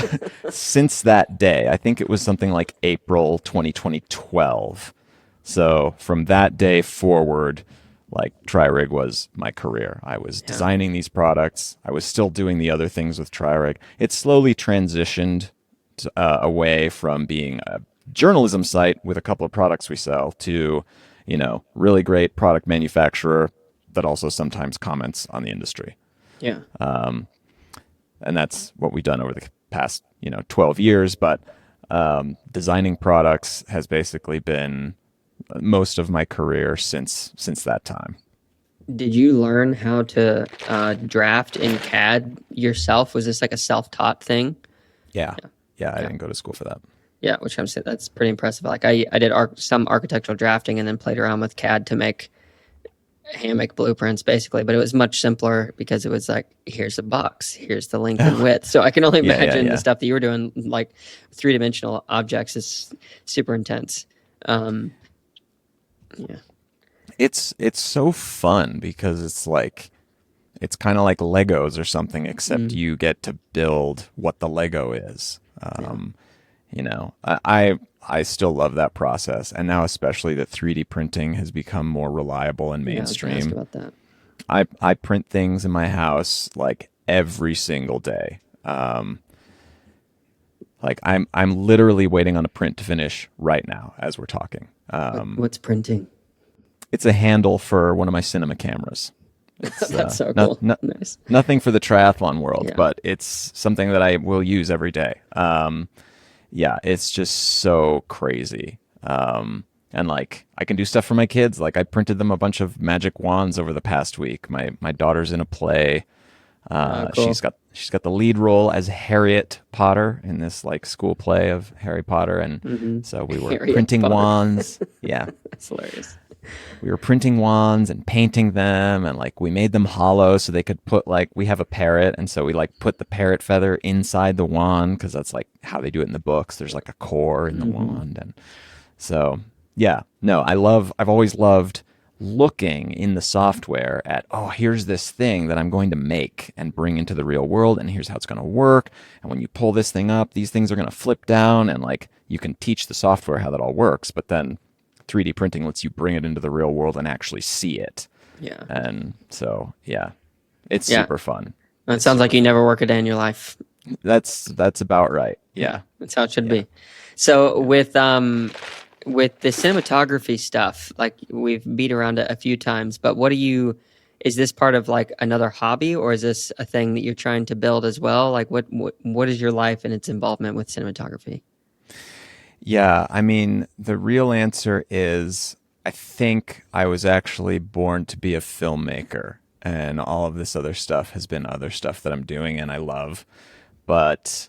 since that day, I think it was something like April 2012. So from that day forward, like TriRig was my career. I was Yeah. designing these products. I was still doing the other things with TriRig. It slowly transitioned away from being a journalism site with a couple of products we sell to, really great product manufacturer that also sometimes comments on the industry. Yeah. And that's what we've done over the past 12 years. But designing products has basically been most of my career since that time. Did you learn how to draft in CAD yourself? Was this like a self-taught thing? Yeah. I Yeah. didn't go to school for that. Yeah, which I'm saying that's pretty impressive. Like I did some architectural drafting and then played around with CAD to make hammock blueprints basically, but it was much simpler because it was like, here's a box, here's the length and width. So I can only imagine the stuff that you were doing, like three-dimensional objects, is super intense. Yeah. It's so fun because it's kind of like Legos or something, except you get to build what the Lego is. I still love that process, and now especially that 3D printing has become more reliable and mainstream. Yeah, I was gonna ask about that. I print things in my house like every single day. Like I'm literally waiting on a print to finish right now as we're talking. What's printing? It's a handle for one of my cinema cameras. It's, That's so cool. Nice. Nothing for the triathlon world, Yeah. but it's something that I will use every day. It's just so crazy. And like I can do stuff for my kids. Like I printed them a bunch of magic wands over the past week. My daughter's in a play. Cool. She's got the lead role as Harriet Potter in this like school play of Harry Potter, and so we were Harriet printing Potter. wands. Yeah, That's hilarious. we were printing wands and painting them, and like we made them hollow so they could put like we have a parrot, and so we like put the parrot feather inside the wand because that's like how they do it in the books. There's like a core in the wand, and so I've always loved looking in the software at, here's this thing that I'm going to make and bring into the real world, and here's how it's going to work. And when you pull this thing up, these things are going to flip down, and like you can teach the software how that all works. But then 3D printing lets you bring it into the real world and actually see it. Yeah. And so, it's super fun. It sounds like you never work a day in your life. That's about right. Yeah. That's how it should be. So with the cinematography stuff, like we've beat around it a few times, but is this part of like another hobby, or is this a thing that you're trying to build as well? Like what is your life and its involvement with cinematography? Yeah, I mean, the real answer is I think I was actually born to be a filmmaker, and all of this other stuff has been other stuff that I'm doing and I love. But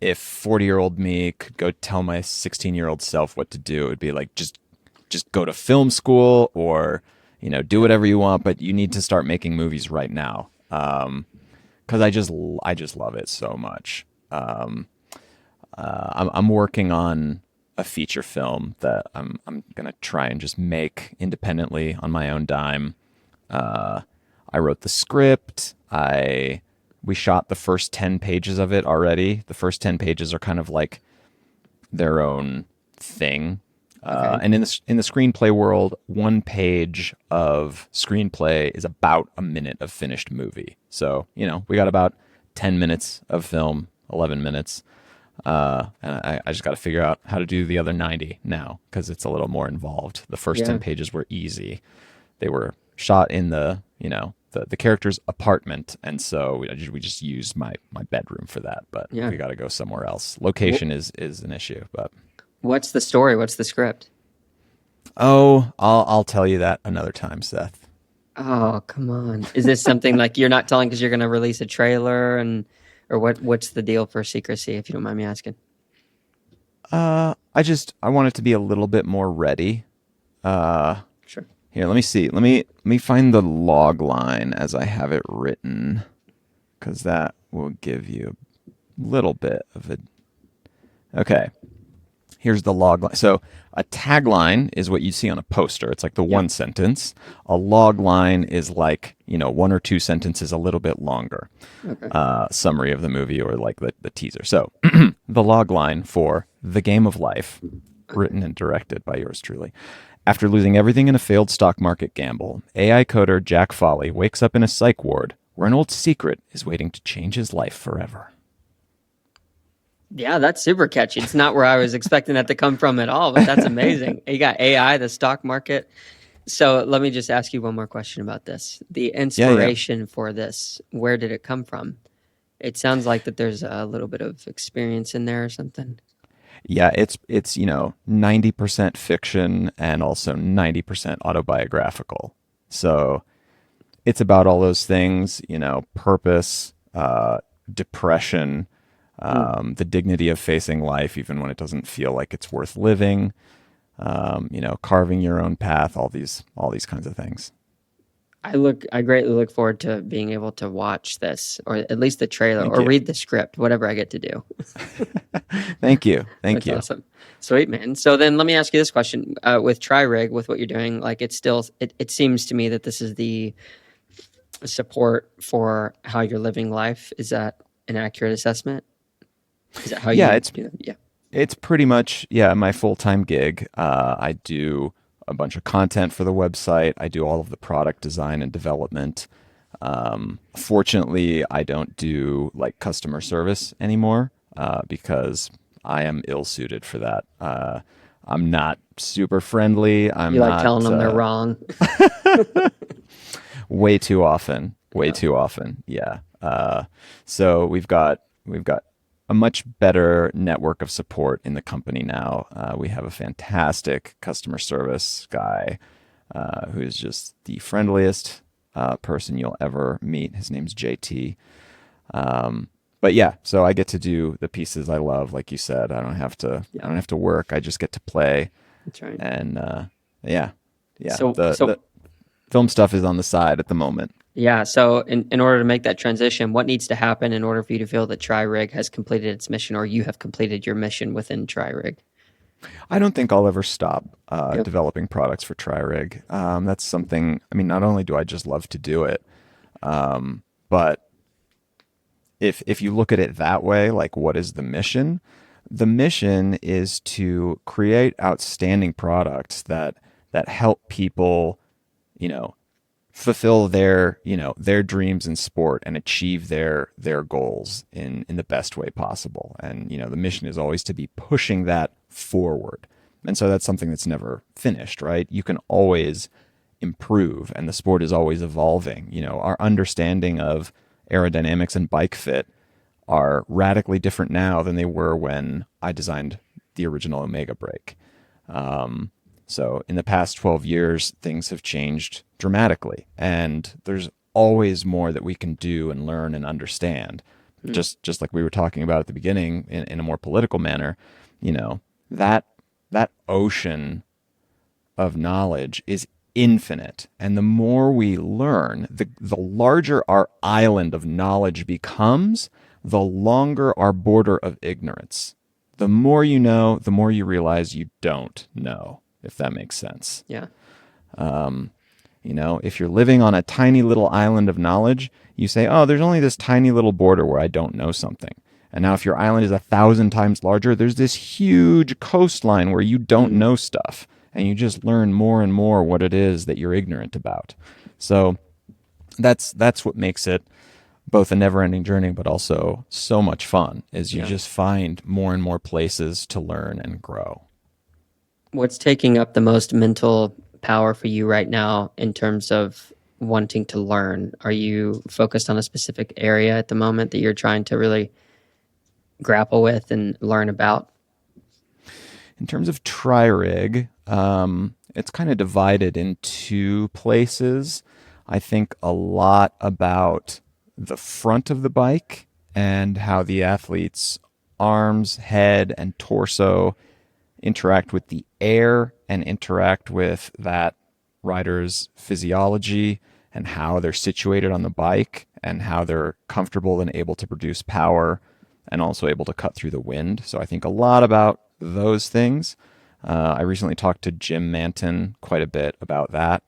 if 40-year-old me could go tell my 16-year-old self what to do, it would be like, just go to film school, or, do whatever you want, but you need to start making movies right now. 'Cause I just love it so much. I'm working on a feature film that I'm going to try and just make independently on my own dime. I wrote the script. We shot the first 10 pages of it already. The first 10 pages are kind of like their own thing. Okay. And in the screenplay world, one page of screenplay is about a minute of finished movie. So, we got about 10 minutes of film, 11 minutes. And I just got to figure out how to do the other 90 now, because it's a little more involved. The first 10 pages were easy. They were shot in the character's apartment, and so we just used my bedroom for that. But we got to go somewhere else. Location is an issue. But What's the story? What's the script? I'll tell you that another time, Seth. Oh, come on. Is this something like you're not telling because you're going to release a trailer, or what's the deal for secrecy, if you don't mind me asking? I want it to be a little bit more ready. Sure. Here, let me see. Let me find the log line as I have it written, because that will give you a little bit of a... Okay. here's the log line. So a tagline is what you see on a poster. It's like the Yeah. one sentence. A log line is like, one or two sentences a little bit longer. Okay. Summary of the movie or like the teaser. So the log line for The Game of Life, written and directed by yours truly. After losing everything in a failed stock market gamble, AI coder Jack Foley wakes up in a psych ward where an old secret is waiting to change his life forever. Yeah, that's super catchy. It's not where I was expecting that to come from at all, but that's amazing. You got AI, the stock market. So let me just ask you one more question about this. The Yeah. inspiration for this, where did it come from? It sounds like that there's a little bit of experience in there or something. Yeah, it's 90% fiction and also 90% autobiographical. So it's about all those things, purpose, depression, Hmm. the dignity of facing life even when it doesn't feel like it's worth living, carving your own path, all these kinds of things. I greatly look forward to being able to watch this, or at least the trailer, Thank or you. read the script, whatever I get to do. Thank you. Thank That's you. awesome. Sweet, man. So then let me ask you this question. With TriRig, with what you're doing, like it seems to me that this is the support for how you're living life. Is that an accurate assessment? Is that how Yeah, you it's do it? Yeah. It's pretty much, yeah, my full-time gig. I do a bunch of content for the website. I do all of the product design and development. Fortunately, I don't do like customer service anymore because I am ill-suited for that. I'm not super friendly. You I'm like not telling them they're wrong. way too often. Way Yeah. too often. Yeah. So we've got a much better network of support in the company now. We have a fantastic customer service guy who is just the friendliest person you'll ever meet. His name's JT. But yeah, so I get to do the pieces I love, like you said. I don't have to. I Yeah. don't have to work. I just get to play, That's right. and yeah, yeah. So The so film stuff is on the side at the moment. yeah, so in order to make that transition, what needs to happen in order for you to feel that TriRig has completed its mission or you have completed your mission within TriRig? I don't think I'll ever stop Yep. developing products for TriRig. That's something. I mean, not only do I just love to do it, but if you look at it that way, like what is the mission? The mission is to create outstanding products that help people, you know, fulfill their dreams in sport and achieve their goals in the best way possible. And the mission is always to be pushing that forward. And so that's something that's never finished, right? You can always improve, and the sport is always evolving. Our understanding of aerodynamics and bike fit are radically different now than they were when I designed the original Omega brake. So in the past 12 years, things have changed dramatically, and there's always more that we can do and learn and understand. Hmm. Just like we were talking about at the beginning, in a more political manner, that that ocean of knowledge is infinite, and the more we learn, the larger our island of knowledge becomes, the longer our border of ignorance. The more you know, the more you realize you don't know, if that makes sense. Yeah. If you're living on a tiny little island of knowledge, you say, oh, there's only this tiny little border where I don't know something. And now if your island is 1,000 times larger, there's this huge coastline where you don't Hmm. know stuff. And you just learn more and more what it is that you're ignorant about. So that's what makes it both a never-ending journey, but also so much fun, is you Yeah. just find more and more places to learn and grow. What's taking up the most mental power for you right now in terms of wanting to learn? Are you focused on a specific area at the moment that you're trying to really grapple with and learn about? In terms of TriRig, it's kind of divided in two places. I think a lot about the front of the bike and how the athlete's arms, head, and torso interact with the air and interact with that rider's physiology and how they're situated on the bike and how they're comfortable and able to produce power and also able to cut through the wind. So I think a lot about those things. I recently talked to Jim Manton quite a bit about that.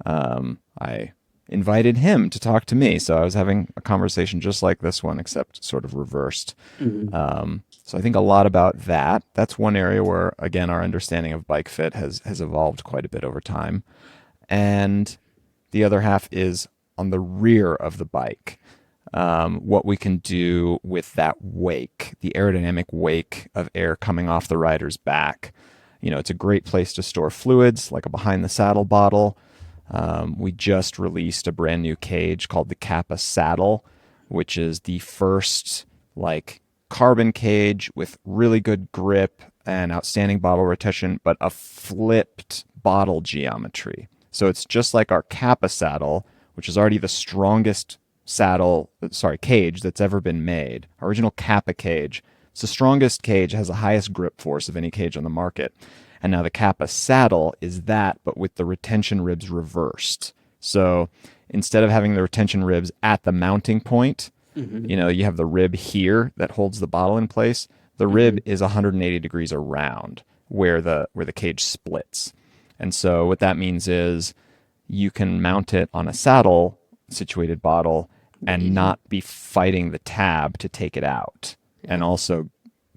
I invited him to talk to me, so I was having a conversation just like this one, except sort of reversed. Mhm. So I think a lot about that. That's one area where, again, our understanding of bike fit has evolved quite a bit over time. And the other half is on the rear of the bike. What we can do with that wake, the aerodynamic wake of air coming off the rider's back. It's a great place to store fluids, like a behind the saddle bottle. We just released a brand new cage called the Kappa Saddle, which is the first like carbon cage with really good grip and outstanding bottle retention, but a flipped bottle geometry. So it's just like our Kappa saddle, which is already the strongest cage that's ever been made. Original Kappa cage. It's the strongest cage, has the highest grip force of any cage on the market. And now the Kappa saddle is that, but with the retention ribs reversed. So instead of having the retention ribs at the mounting point, Mhm. you have the rib here that holds the bottle in place. The rib is 180 degrees around where the cage splits. And so what that means is you can mount it on a saddle situated bottle and Easy. not be fighting the tab to take it out. Yeah. And also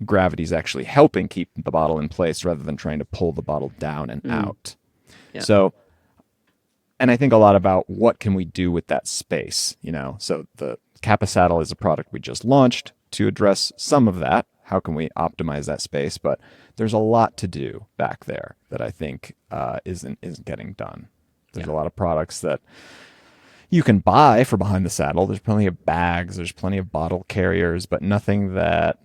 gravity is actually helping keep the bottle in place rather than trying to pull the bottle down and out. Yeah. So, and I think a lot about what can we do with that space, So the Kappa Saddle is a product we just launched to address some of that. How can we optimize that space? But there's a lot to do back there that I think isn't getting done. There's a lot of products that you can buy for behind the saddle. There's plenty of bags. There's plenty of bottle carriers, but nothing that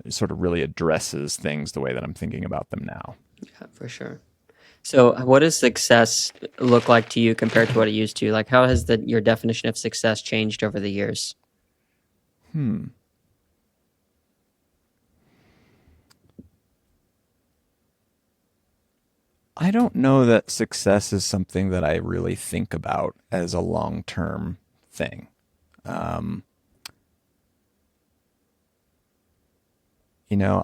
sort of really addresses things the way that I'm thinking about them now. Yeah, for sure. So what does success look like to you compared to what it used to? Like, how has your definition of success changed over the years? I don't know that success is something that I really think about as a long-term thing.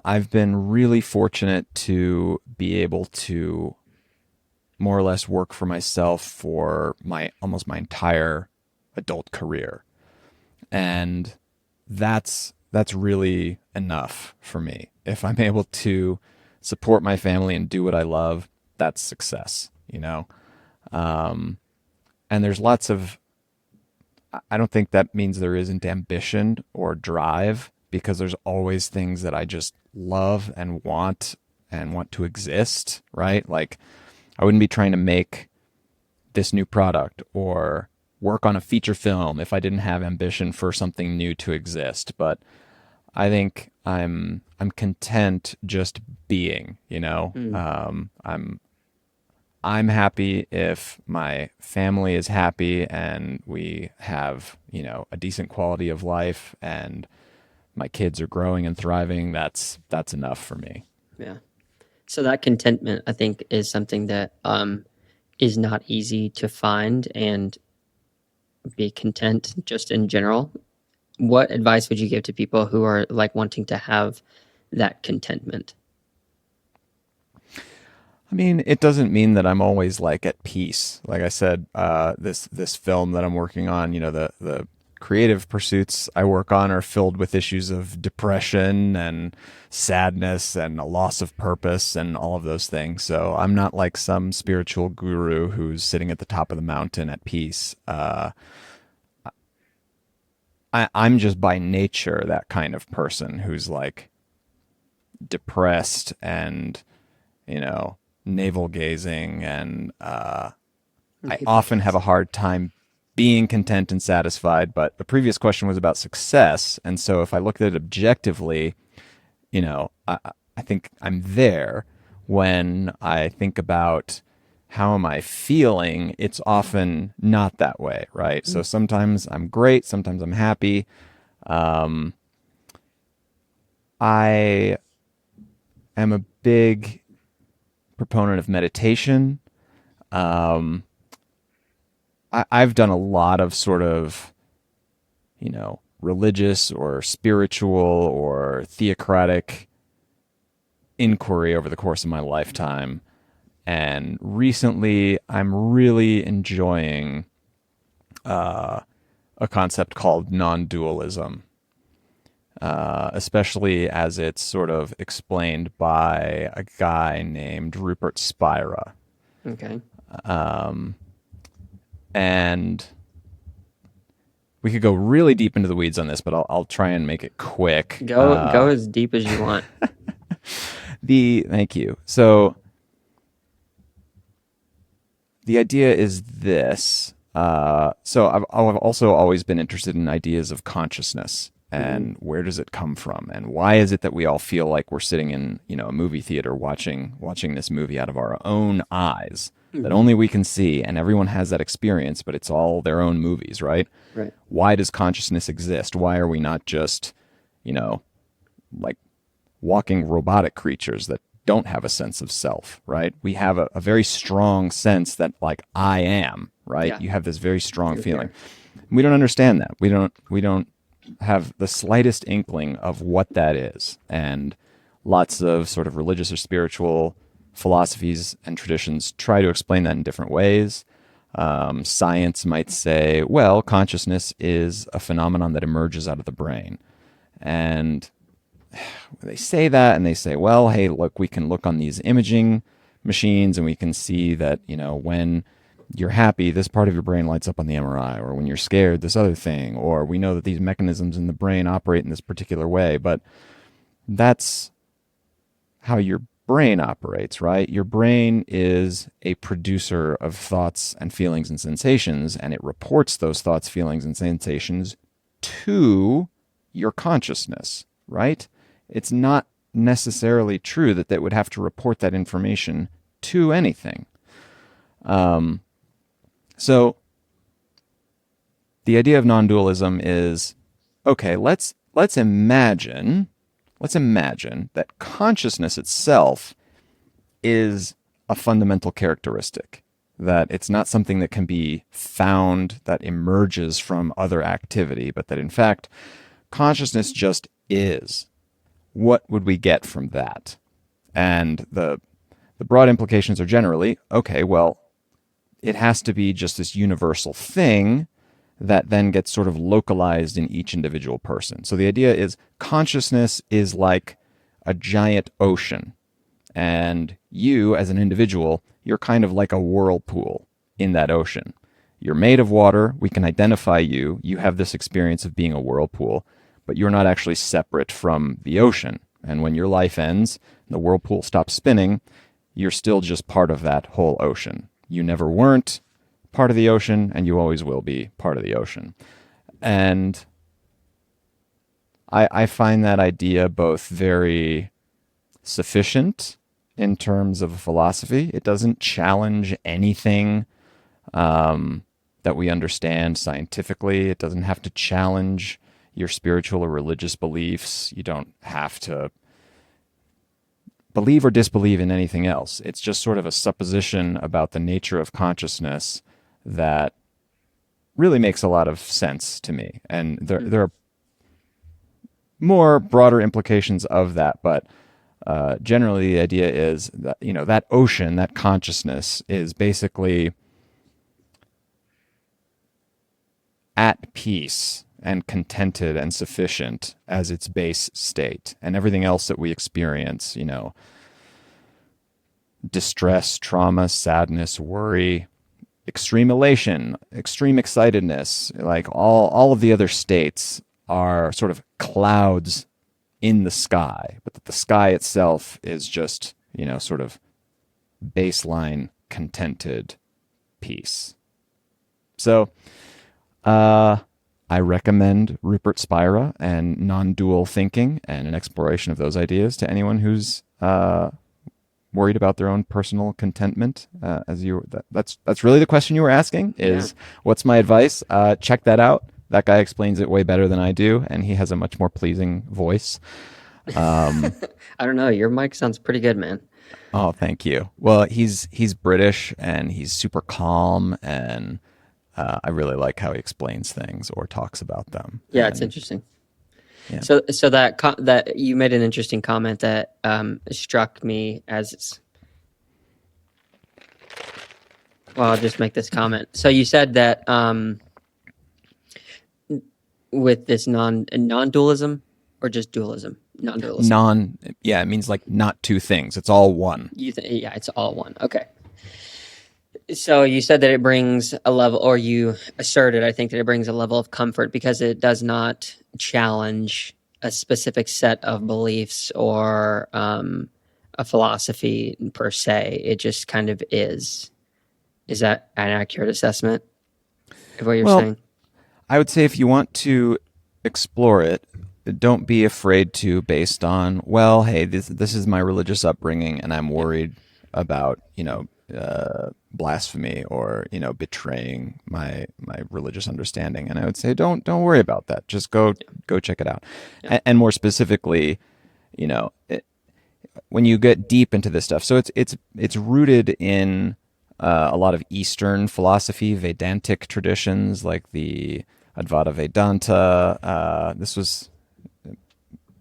I've been really fortunate to be able to more or less work for myself for almost my entire adult career. And that's really enough for me. If I'm able to support my family and do what I love, that's success. And there's lots of, I don't think that means there isn't ambition or drive, because there's always things that I just love and want to exist, right? Like I wouldn't be trying to make this new product or work on a feature film if I didn't have ambition for something new to exist. But I think I'm content just being, I'm happy if my family is happy and we have, a decent quality of life and my kids are growing and thriving. That's enough for me. Yeah. So that contentment, I think, is something that is not easy to find, and be content just in general. What advice would you give to people who are like wanting to have that contentment? I mean, it doesn't mean that I'm always like at peace. Like I said, this film that I'm working on, the creative pursuits I work on are filled with issues of depression and sadness and a loss of purpose and all of those things. So I'm not like some spiritual guru who's sitting at the top of the mountain at peace. I'm just by nature that kind of person who's like depressed and, navel gazing, and I often have a hard time being content and satisfied. But the previous question was about success, and so if I looked at it objectively, I think I'm there. When I think about how am I feeling, it's often not that way, right? So sometimes I'm great, sometimes I'm happy. I am a big proponent of meditation. I've done a lot of sort of, religious or spiritual or theocratic inquiry over the course of my lifetime. And recently, I'm really enjoying a concept called non-dualism, especially as it's sort of explained by a guy named Rupert Spira. Okay. And we could go really deep into the weeds on this, but I'll try and make it quick. Go as deep as you want. Thank you. So the idea is this. So I've also always been interested in ideas of consciousness and where does it come from, and why is it that we all feel like we're sitting in a movie theater watching this movie out of our own eyes that only we can see, and everyone has that experience, but it's all their own movies, right? Right. Why does consciousness exist? Why are we not just, like walking robotic creatures that don't have a sense of self, right? We have a very strong sense that, like, I am, right? Yeah. You have this very strong feeling. We don't understand that. We don't have the slightest inkling of what that is. And lots of sort of religious or spiritual philosophies and traditions try to explain that in different ways. Science might say, well, consciousness is a phenomenon that emerges out of the brain. And they say that, and they say, well, hey, look, we can look on these imaging machines and we can see that, when you're happy, this part of your brain lights up on the MRI, or when you're scared, this other thing, or we know that these mechanisms in the brain operate in this particular way. But that's how your brain operates, right? Your brain is a producer of thoughts and feelings and sensations, and it reports those thoughts, feelings, and sensations to your consciousness, right? It's not necessarily true that they would have to report that information to anything. So the idea of non-dualism is, okay, let's imagine that consciousness itself is a fundamental characteristic, that it's not something that can be found, that emerges from other activity, but that in fact, consciousness just is. What would we get from that? And the broad implications are generally, okay, well, it has to be just this universal thing that then gets sort of localized in each individual person. So the idea is consciousness is like a giant ocean. And you, as an individual, you're kind of like a whirlpool in that ocean. You're made of water. We can identify you. You have this experience of being a whirlpool, but you're not actually separate from the ocean. And when your life ends, the whirlpool stops spinning, you're still just part of that whole ocean. You never weren't part of the ocean, and you always will be part of the ocean. And I find that idea both very sufficient in terms of philosophy. It doesn't challenge anything that we understand scientifically. It doesn't have to challenge your spiritual or religious beliefs. You don't have to believe or disbelieve in anything else. It's just sort of a supposition about the nature of consciousness that really makes a lot of sense to me. And there are more broader implications of that, but generally the idea is that, that ocean, that consciousness is basically at peace and contented and sufficient as its base state. And everything else that we experience, distress, trauma, sadness, worry, extreme elation, extreme excitedness, like all of the other states are sort of clouds in the sky, but that the sky itself is just, sort of baseline contented peace. So, I recommend Rupert Spira and non-dual thinking and an exploration of those ideas to anyone who's worried about their own personal contentment. That's really the question you were asking is, what's my advice? Check that out. That guy explains it way better than I do, and he has a much more pleasing voice. I don't know. Your mic sounds pretty good, man. Oh, thank you. Well, he's British and he's super calm, and I really like how he explains things or talks about them. Yeah, it's interesting. Yeah. So that you made an interesting comment that struck me as well. I'll just make this comment. So you said that with this non-dualism or just dualism, non-dualism. Yeah, it means like not two things. It's all one. Yeah, it's all one. Okay. So you said that it brings a level, or you asserted, I think, that it brings a level of comfort because it does not challenge a specific set of beliefs or a philosophy per se. It just kind of is. Is that an accurate assessment of what you're Well, saying? I would say if you want to explore it, don't be afraid to based on, well, hey, this is my religious upbringing and I'm Yeah. worried about, blasphemy or, betraying my religious understanding. And I would say don't worry about that. Just go check it out. Yeah. And more specifically, you know, it, when you get deep into this stuff, so it's rooted in a lot of Eastern philosophy, Vedantic traditions like the Advaita Vedanta.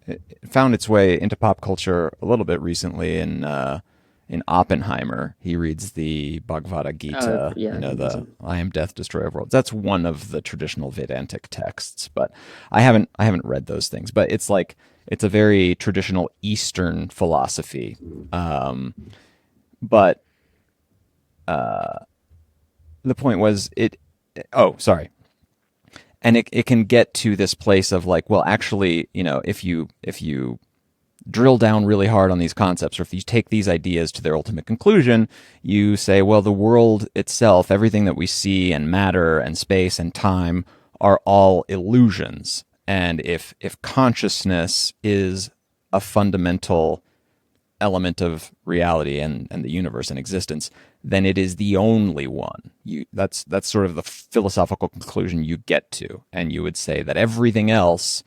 It found its way into pop culture a little bit recently in Oppenheimer. He reads the Bhagavad Gita, Yeah. the I am death, destroyer of worlds. That's one of the traditional Vedantic texts, but I haven't read those things. But it's a very traditional Eastern philosophy. But the point was oh, sorry. And it can get to this place of like, well, actually, if you drill down really hard on these concepts, or if you take these ideas to their ultimate conclusion, you say, well, the world itself, everything that we see and matter and space and time are all illusions. And if consciousness is a fundamental element of reality and the universe and existence, then it is the only one. That's sort of the philosophical conclusion you get to. And you would say that everything else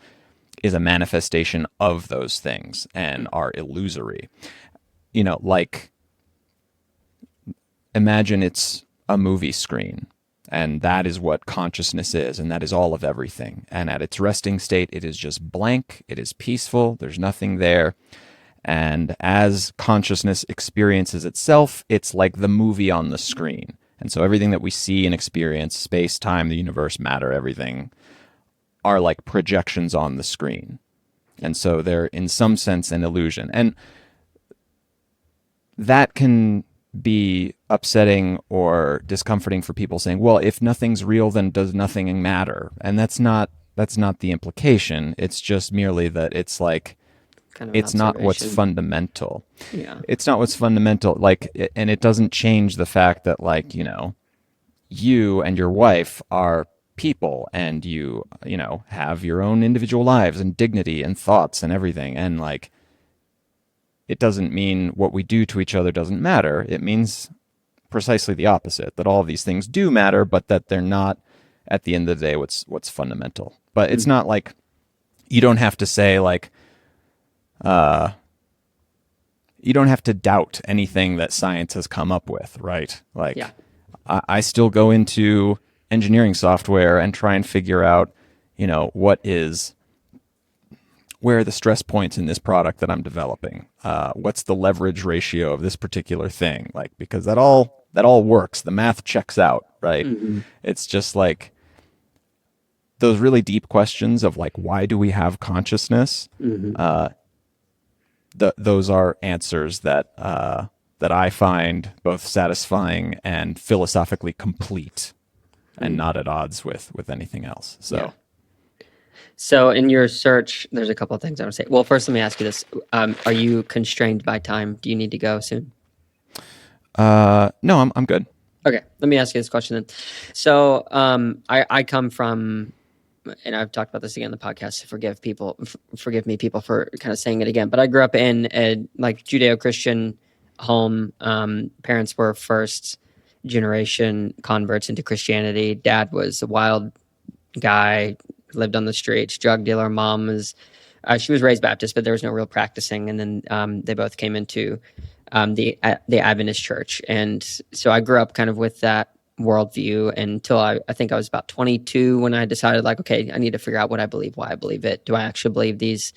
is a manifestation of those things and are illusory. Like imagine it's a movie screen, and that is what consciousness is, and that is all of everything. And at its resting state, it is just blank, it is peaceful, there's nothing there. And as consciousness experiences itself, it's like the movie on the screen. And so everything that we see and experience, space, time, the universe, matter, everything, are like projections on the screen. And so they're in some sense an illusion. And that can be upsetting or discomforting for people saying, well, if nothing's real, then does nothing matter? And that's not the implication. It's just merely that it's like, Kind of it's not what's fundamental. Yeah. It's not what's fundamental. And it doesn't change the fact that you and your wife are people, and you have your own individual lives and dignity and thoughts and everything. And it doesn't mean what we do to each other doesn't matter. It means precisely the opposite, that all of these things do matter, but that they're not at the end of the day what's fundamental. But it's not like you don't have to say you don't have to doubt anything that science has come up with, right? Yeah. I still go into engineering software and try and figure out, where are the stress points in this product that I'm developing? What's the leverage ratio of this particular thing? Because that all works. The math checks out, right? Mm-hmm. It's just like those really deep questions of why do we have consciousness? Mm-hmm. Those are answers that I find both satisfying and philosophically complete, and not at odds with anything else. So, Yeah. So in your search, there's a couple of things I want to say. Well, first, let me ask you this: are you constrained by time? Do you need to go soon? no, I'm good. Okay, let me ask you this question then. So I come from, and I've talked about this again in the podcast, so forgive me people for kind of saying it again, but I grew up in a Judeo-Christian home. Parents were first generation converts into Christianity. Dad was a wild guy, lived on the streets, drug dealer. Mom was, she was raised Baptist, but there was no real practicing. And then they both came into the Adventist church. And so I grew up kind of with that worldview until I think I was about 22 when I decided, like, okay, I need to figure out what I believe, why I believe it. Do I actually believe these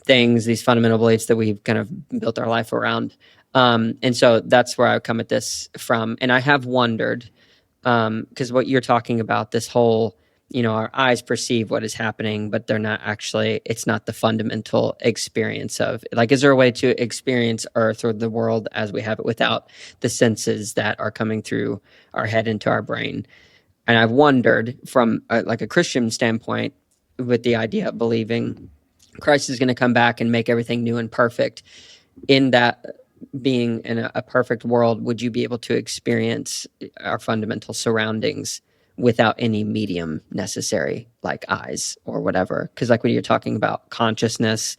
things, these fundamental beliefs that we've kind of built our life around? And so that's where I come at this from. And I have wondered, because what you're talking about, this whole, our eyes perceive what is happening, but they're not actually, it's not the fundamental experience of, like, is there a way to experience Earth or the world as we have it without the senses that are coming through our head into our brain? And I've wondered from like a Christian standpoint, with the idea of believing Christ is going to come back and make everything new and perfect, in that being in a perfect world, would you be able to experience our fundamental surroundings without any medium necessary, like eyes or whatever? Because like when you're talking about consciousness,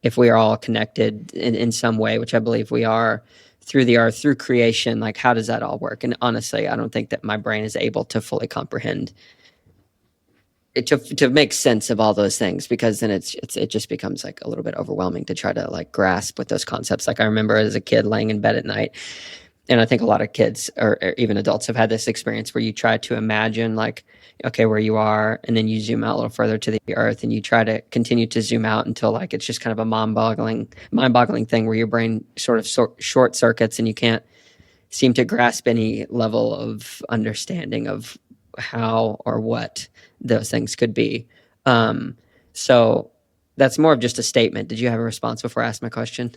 if we are all connected in some way, which I believe we are, through the earth, through creation, like how does that all work? And honestly, I don't think that my brain is able to fully comprehend it, to make sense of all those things, because then it just becomes like a little bit overwhelming to try to like grasp with those concepts. Like I remember as a kid laying in bed at night, and I think a lot of kids or even adults have had this experience where you try to imagine, like, okay, where you are, and then you zoom out a little further to the earth, and you try to continue to zoom out until like it's just kind of a mind-boggling thing where your brain sort of short circuits and you can't seem to grasp any level of understanding of how or what those things could be. So that's more of just a statement. Did you have a response before I asked my question?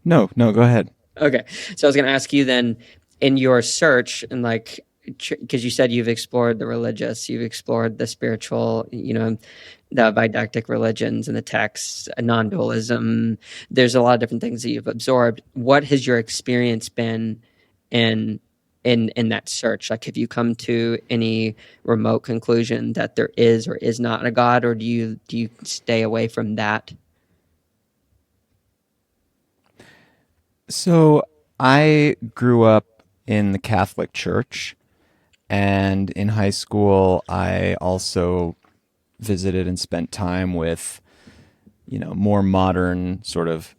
No, go ahead. Okay. So I was going to ask you then, in your search, and like, because you said you've explored the religious, you've explored the spiritual, the didactic religions and the texts, non-dualism. There's a lot of different things that you've absorbed. What has your experience been in that search? Like, have you come to any remote conclusion that there is or is not a God, or do you stay away from that? So I grew up in the Catholic Church, and in high school, I also visited and spent time with, more modern sort of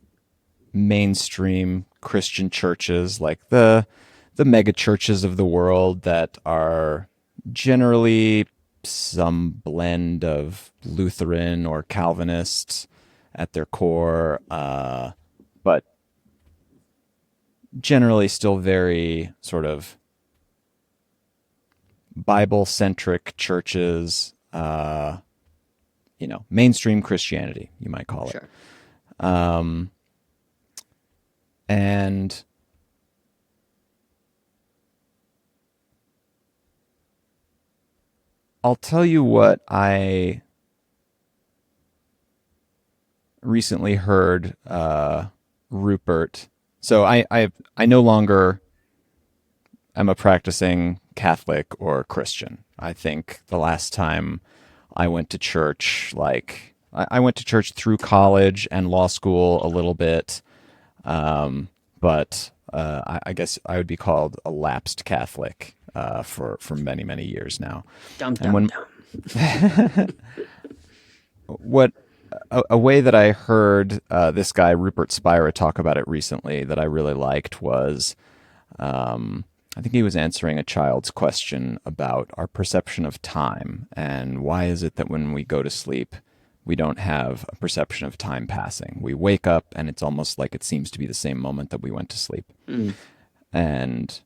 mainstream Christian churches, like the mega churches of the world that are generally some blend of Lutheran or Calvinist at their core, but generally still very sort of Bible-centric churches, mainstream Christianity, you might call it. Sure. And I'll tell you what I recently heard Rupert. So I no longer am a practicing Catholic or Christian. I think the last time I went to church, like I went to church through college and law school a little bit, but I guess I would be called a lapsed Catholic for many years now. Dum, And dum, dum. what a way that I heard this guy Rupert Spira talk about it recently that I really liked was, I think he was answering a child's question about our perception of time and why is it that when we go to sleep we don't have a perception of time passing. We wake up and it's almost like it seems to be the same moment that we went to sleep. And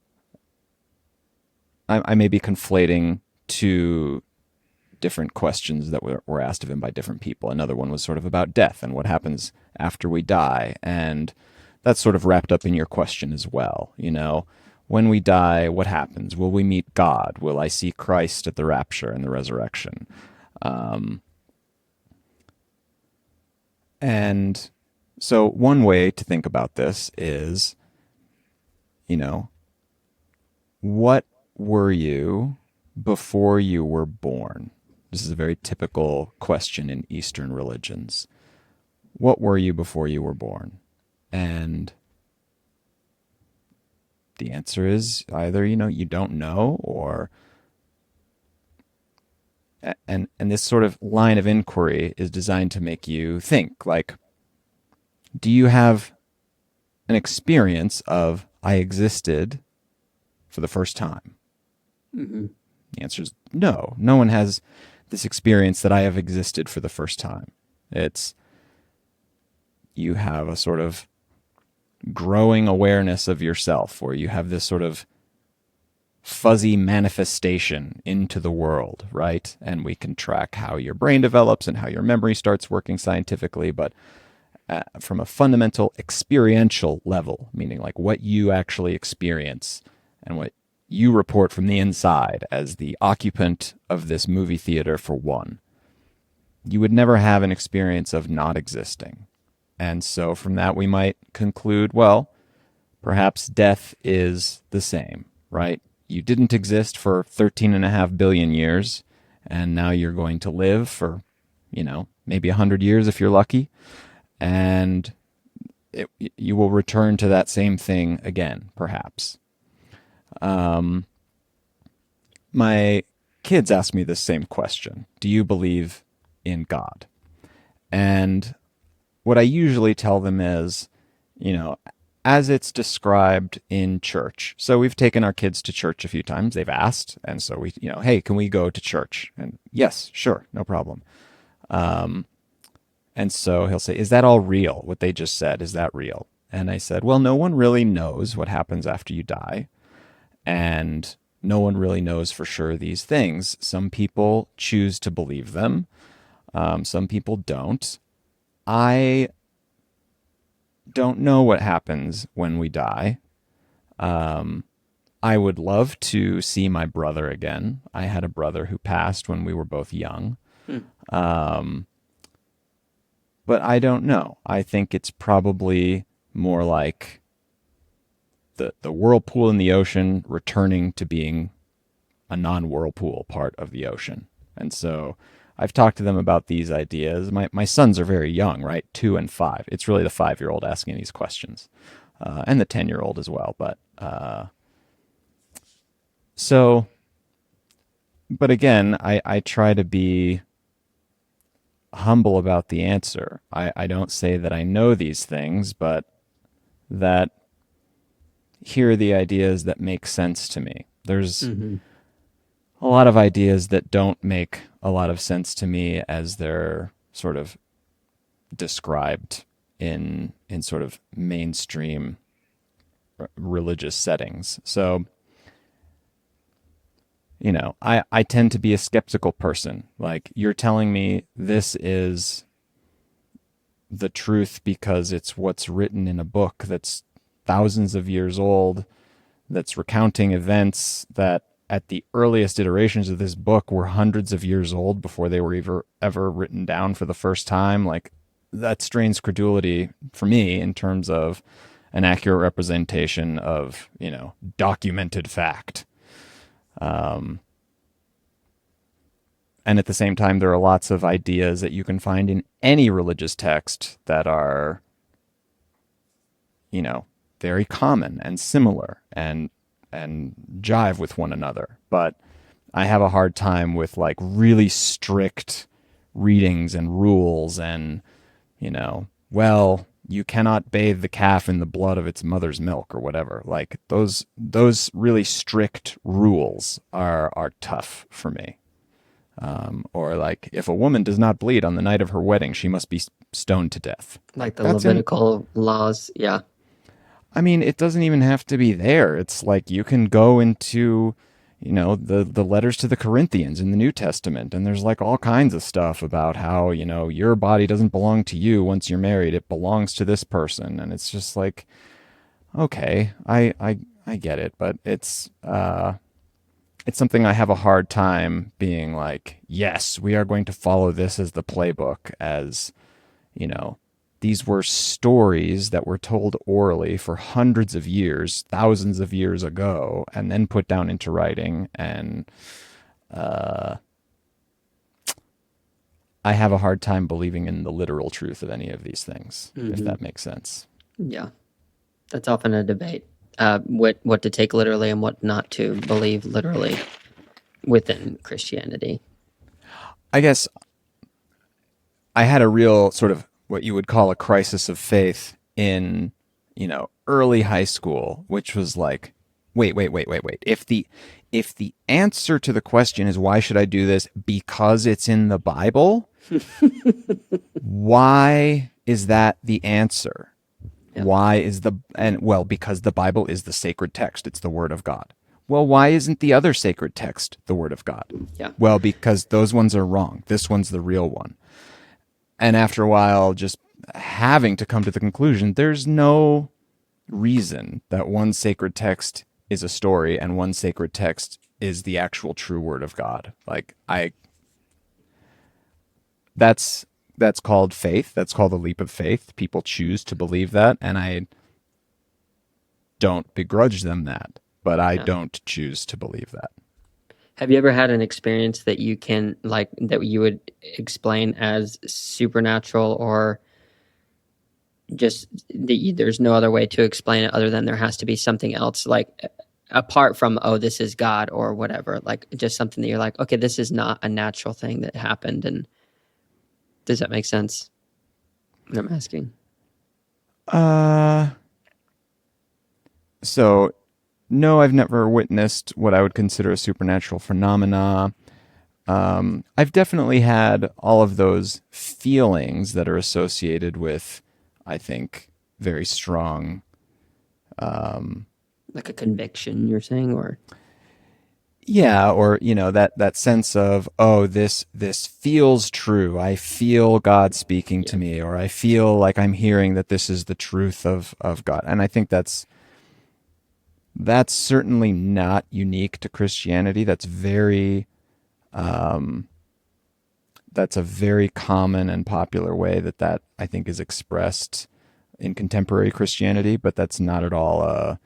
I may be conflating two different questions that were asked of him by different people. Another one was sort of about death and what happens after we die. And that's sort of wrapped up in your question as well. When we die, what happens? Will we meet God? Will I see Christ at the rapture and the resurrection? And so one way to think about this is, what were you before you were born? This is a very typical question in Eastern religions. What were you before you were born? And the answer is either, you don't know, or and this sort of line of inquiry is designed to make you think, like, do you have an experience of I existed for the first time? Mm-hmm. The answer is no. No one has this experience that I have existed for the first time. It's, you have a sort of growing awareness of yourself, or you have this sort of fuzzy manifestation into the world, right? And we can track how your brain develops and how your memory starts working scientifically, but from a fundamental experiential level, meaning like what you actually experience and what you report from the inside as the occupant of this movie theater for one, you would never have an experience of not existing. And so from that, we might conclude, well, perhaps death is the same, right? You didn't exist for 13.5 billion years, and now you're going to live for, maybe 100 years if you're lucky, and you will return to that same thing again, perhaps. My kids ask me the same question. Do you believe in God? And what I usually tell them is, as it's described in church. So we've taken our kids to church a few times. They've asked. And so we, hey, can we go to church? And yes, sure, no problem. And so he'll say, is that all real? What they just said, is that real? And I said, well, no one really knows what happens after you die. And no one really knows for sure these things. Some people choose to believe them. Some people don't. I don't know what happens when we die. I would love to see my brother again. I had a brother who passed when we were both young. But I don't know. I think it's probably more like the whirlpool in the ocean returning to being a non-whirlpool part of the ocean. And so I've talked to them about these ideas. My sons are very young, right? 2 and 5. It's really the 5-year-old asking these questions, and the 10-year-old as well. But but again, I try to be humble about the answer. I don't say that I know these things, but that here are the ideas that make sense to me. There's a lot of ideas that don't make a lot of sense to me as they're sort of described in sort of mainstream religious settings. So, I tend to be a skeptical person. Like, you're telling me this is the truth because it's what's written in a book that's thousands of years old, that's recounting events that at the earliest iterations of this book were hundreds of years old before they were ever written down for the first time. Like, that strains credulity for me in terms of an accurate representation of, documented fact. And at the same time, there are lots of ideas that you can find in any religious text that are, very common and similar and jive with one another. But I have a hard time with like really strict readings and rules and, well, you cannot bathe the calf in the blood of its mother's milk or whatever. Like those really strict rules are tough for me. Or like, if a woman does not bleed on the night of her wedding, she must be stoned to death. Like the Levitical laws, yeah. I mean, it doesn't even have to be there. It's like you can go into, the letters to the Corinthians in the New Testament, and there's like all kinds of stuff about how, your body doesn't belong to you once you're married. It belongs to this person. And it's just like, okay, I get it, but it's something I have a hard time being like, yes, we are going to follow this as the playbook, as, these were stories that were told orally for hundreds of years, thousands of years ago, and then put down into writing. And I have a hard time believing in the literal truth of any of these things, if that makes sense. Yeah. That's often a debate. What to take literally and what not to believe literally within Christianity. I guess I had a real sort of what you would call a crisis of faith in, early high school, which was like Wait. If the answer to the question is why should I do this because it's in the Bible, why is that the answer? Yeah. Because the Bible is the sacred text. It's the word of God. Well, why isn't the other sacred text the word of God? Yeah. Well, because those ones are wrong. This one's the real one. And after a while, just having to come to the conclusion, there's no reason that one sacred text is a story and one sacred text is the actual true word of God. That's called faith. That's called a leap of faith. People choose to believe that, and I don't begrudge them that, but I Yeah. don't choose to believe that. Have you ever had an experience that you can like that you would explain as supernatural, or just there's no other way to explain it other than there has to be something else, like apart from, oh, this is God or whatever, like just something that you're like, okay, this is not a natural thing that happened? And does that make sense what I'm asking? Uh, so no, I've never witnessed what I would consider a supernatural phenomena. I've definitely had all of those feelings that are associated with, I think, very strong. Like a conviction, you're saying? Or Yeah, or that sense of, oh, this feels true. I feel God speaking to yeah. me, or I feel like I'm hearing that this is the truth of God. And I think that's certainly not unique to Christianity. That's a very common and popular way that I think is expressed in contemporary Christianity, but that's not at all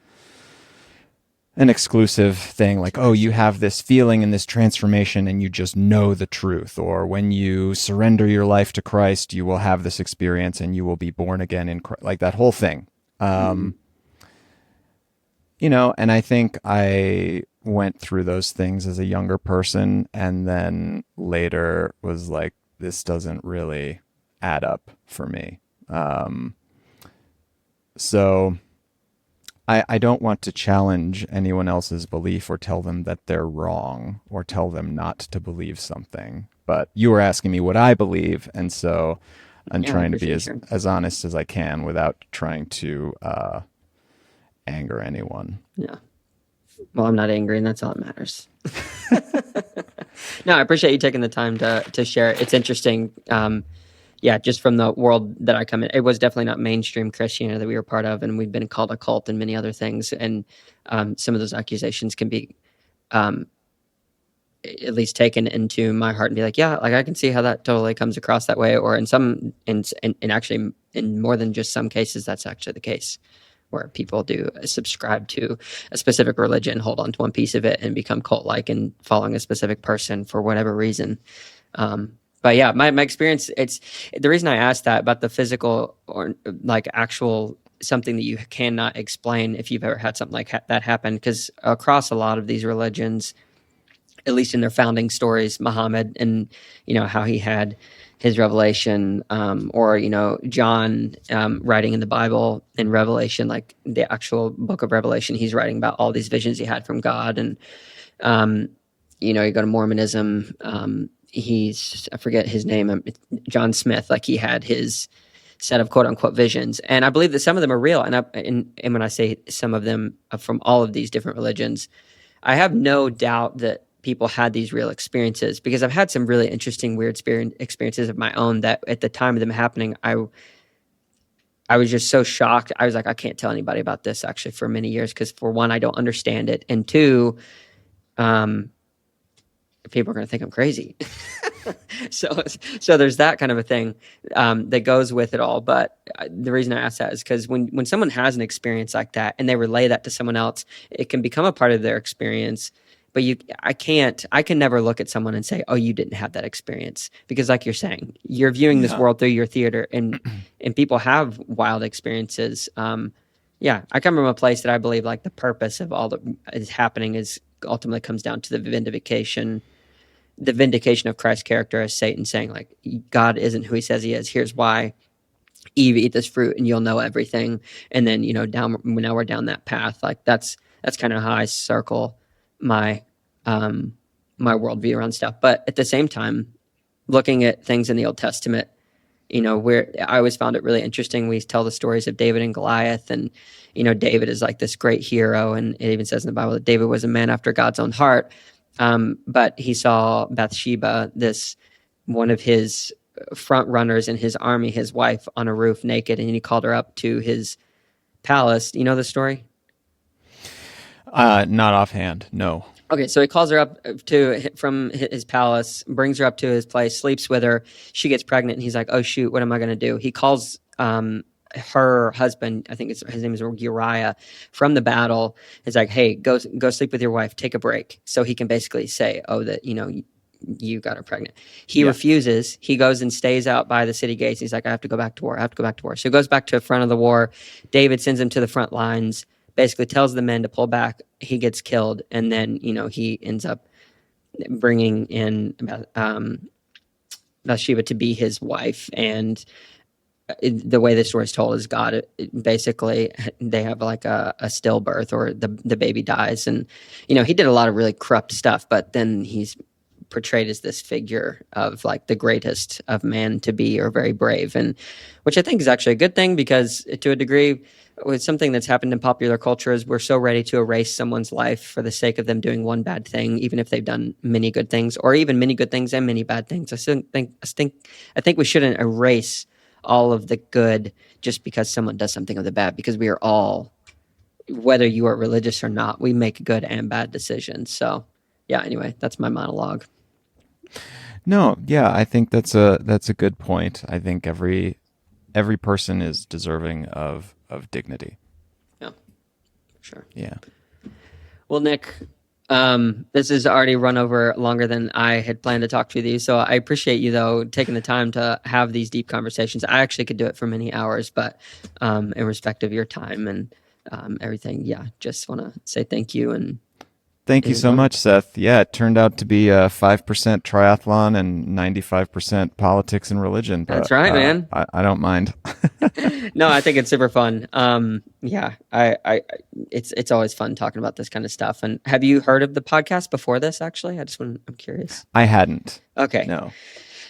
an exclusive thing. Like, oh, you have this feeling and this transformation and you just know the truth. Or when you surrender your life to Christ, you will have this experience and you will be born again in Christ. Like that whole thing. Mm-hmm. And I think I went through those things as a younger person and then later was like, this doesn't really add up for me. So I don't want to challenge anyone else's belief or tell them that they're wrong or tell them not to believe something. But you were asking me what I believe, and so I'm Yeah, I trying to be appreciate you as, sharing. as honest as I can without trying to anger anyone. Yeah. Well, I'm not angry, and that's all that matters. No, I appreciate you taking the time to share it. It's interesting. Yeah, just from the world that I come in, it was definitely not mainstream Christianity that we were part of, and we've been called a cult and many other things. And some of those accusations can be um, at least taken into my heart and be like, yeah, like I can see how that totally comes across that way. Or in some, in actually in more than just some cases, that's actually the case, where people do subscribe to a specific religion, hold on to one piece of it, and become cult-like and following a specific person for whatever reason. But yeah, my experience, it's the reason I asked that about the physical or like actual something that you cannot explain, if you've ever had something like that happen, because across a lot of these religions, at least in their founding stories, Muhammad and how he had his revelation, or John writing in the Bible in Revelation, like the actual book of Revelation, he's writing about all these visions he had from God. And um, you go to Mormonism, I forget his name, John Smith, like he had his set of quote unquote visions, and I believe that some of them are real. And when I say some of them from all of these different religions, I have no doubt that people had these real experiences, because I've had some really interesting, weird experiences of my own that at the time of them happening, I was just so shocked. I was like, I can't tell anybody about this actually for many years, because for one, I don't understand it, and two, um, people are going to think I'm crazy. so, so there's that kind of a thing that goes with it all. But the reason I ask that is because when someone has an experience like that and they relay that to someone else, it can become a part of their experience. But I can never look at someone and say, "Oh, you didn't have that experience," because, like you're saying, you're viewing this Yeah. world through your theater, and people have wild experiences. Yeah, I come from a place that I believe like the purpose of all that is happening is ultimately comes down to the vindication of Christ's character, as Satan saying, like, God isn't who he says he is. Here's why. Eve, eat this fruit and you'll know everything. And then, now we're down that path. Like that's that's kind of how I circle my my worldview around stuff. But at the same time, looking at things in the Old Testament, where I always found it really interesting. We tell the stories of David and Goliath, and David is like this great hero, and it even says in the Bible that David was a man after God's own heart. But he saw Bathsheba, this one of his front runners in his army, his wife, on a roof naked, and he called her up to his palace. You know the story? Not offhand, no. Okay, so he calls her up from his palace, brings her up to his place, sleeps with her. She gets pregnant, and he's like, "Oh shoot, what am I going to do?" He calls her husband, I think his name is Uriah, from the battle. He's like, "Hey, go sleep with your wife. Take a break," so he can basically say, "Oh, that you got her pregnant." He refuses. He goes and stays out by the city gates. He's like, "I have to go back to war. I have to go back to war." So he goes back to the front of the war. David sends him to the front lines. Basically tells the men to pull back. He gets killed, and then he ends up bringing in Bathsheba to be his wife. And the way the story is told is God, basically they have like a stillbirth, or the baby dies, and he did a lot of really corrupt stuff. But then he's portrayed as this figure of like the greatest of man to be, or very brave, and which I think is actually a good thing, because to a degree, with something that's happened in popular culture is we're so ready to erase someone's life for the sake of them doing one bad thing, even if they've done many good things, or even many good things and many bad things. I think we shouldn't erase all of the good just because someone does something of the bad, because we are all, whether you are religious or not, we make good and bad decisions. So yeah, anyway, that's my monologue. No, yeah, I think that's a good point. I think every person is deserving of dignity. Yeah, sure. Yeah. Well, Nick, this has already run over longer than I had planned to talk to you. So I appreciate you, though, taking the time to have these deep conversations. I actually could do it for many hours, but in respect of your time and everything, just want to say thank you. And thank you so much, Seth. Yeah, it turned out to be 5% triathlon and 95% politics and religion. But, that's right, man. I don't mind. No, I think it's super fun. It's always fun talking about this kind of stuff. And have you heard of the podcast before this? Actually, I'm curious. I hadn't. Okay. No.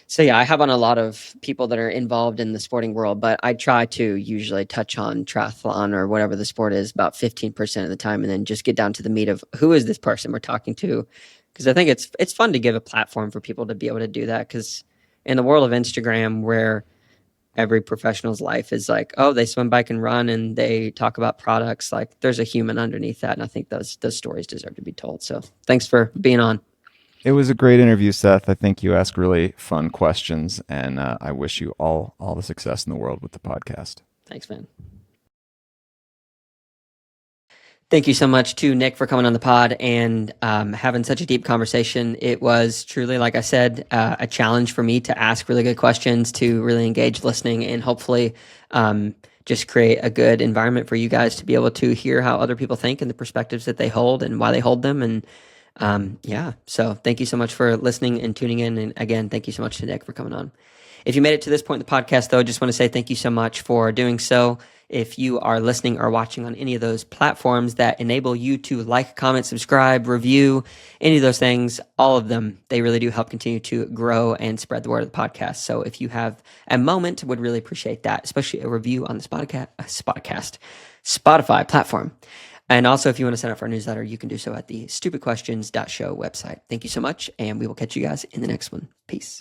So I have on a lot of people that are involved in the sporting world, but I try to usually touch on triathlon or whatever the sport is about 15% of the time, and then just get down to the meat of who is this person we're talking to, because I think it's fun to give a platform for people to be able to do that, because in the world of Instagram, where every professional's life is like, oh, they swim, bike, and run, and they talk about products, like there's a human underneath that, and I think those stories deserve to be told. So thanks for being on. It was a great interview, Seth. I think you asked really fun questions, and I wish you all the success in the world with the podcast. Thanks, man. Thank you so much to Nick for coming on the pod and having such a deep conversation. It was truly, like I said, a challenge for me to ask really good questions, to really engage listening, and hopefully just create a good environment for you guys to be able to hear how other people think and the perspectives that they hold and why they hold them. And so thank you so much for listening and tuning in. And again, thank you so much to Nick for coming on. If you made it to this point in the podcast, though, I just want to say thank you so much for doing so. If you are listening or watching on any of those platforms that enable you to like, comment, subscribe, review, any of those things, all of them, they really do help continue to grow and spread the word of the podcast. So if you have a moment, would really appreciate that, especially a review on the Spotify platform. And also, if you want to sign up for our newsletter, you can do so at the stupidquestions.show website. Thank you so much, and we will catch you guys in the next one. Peace.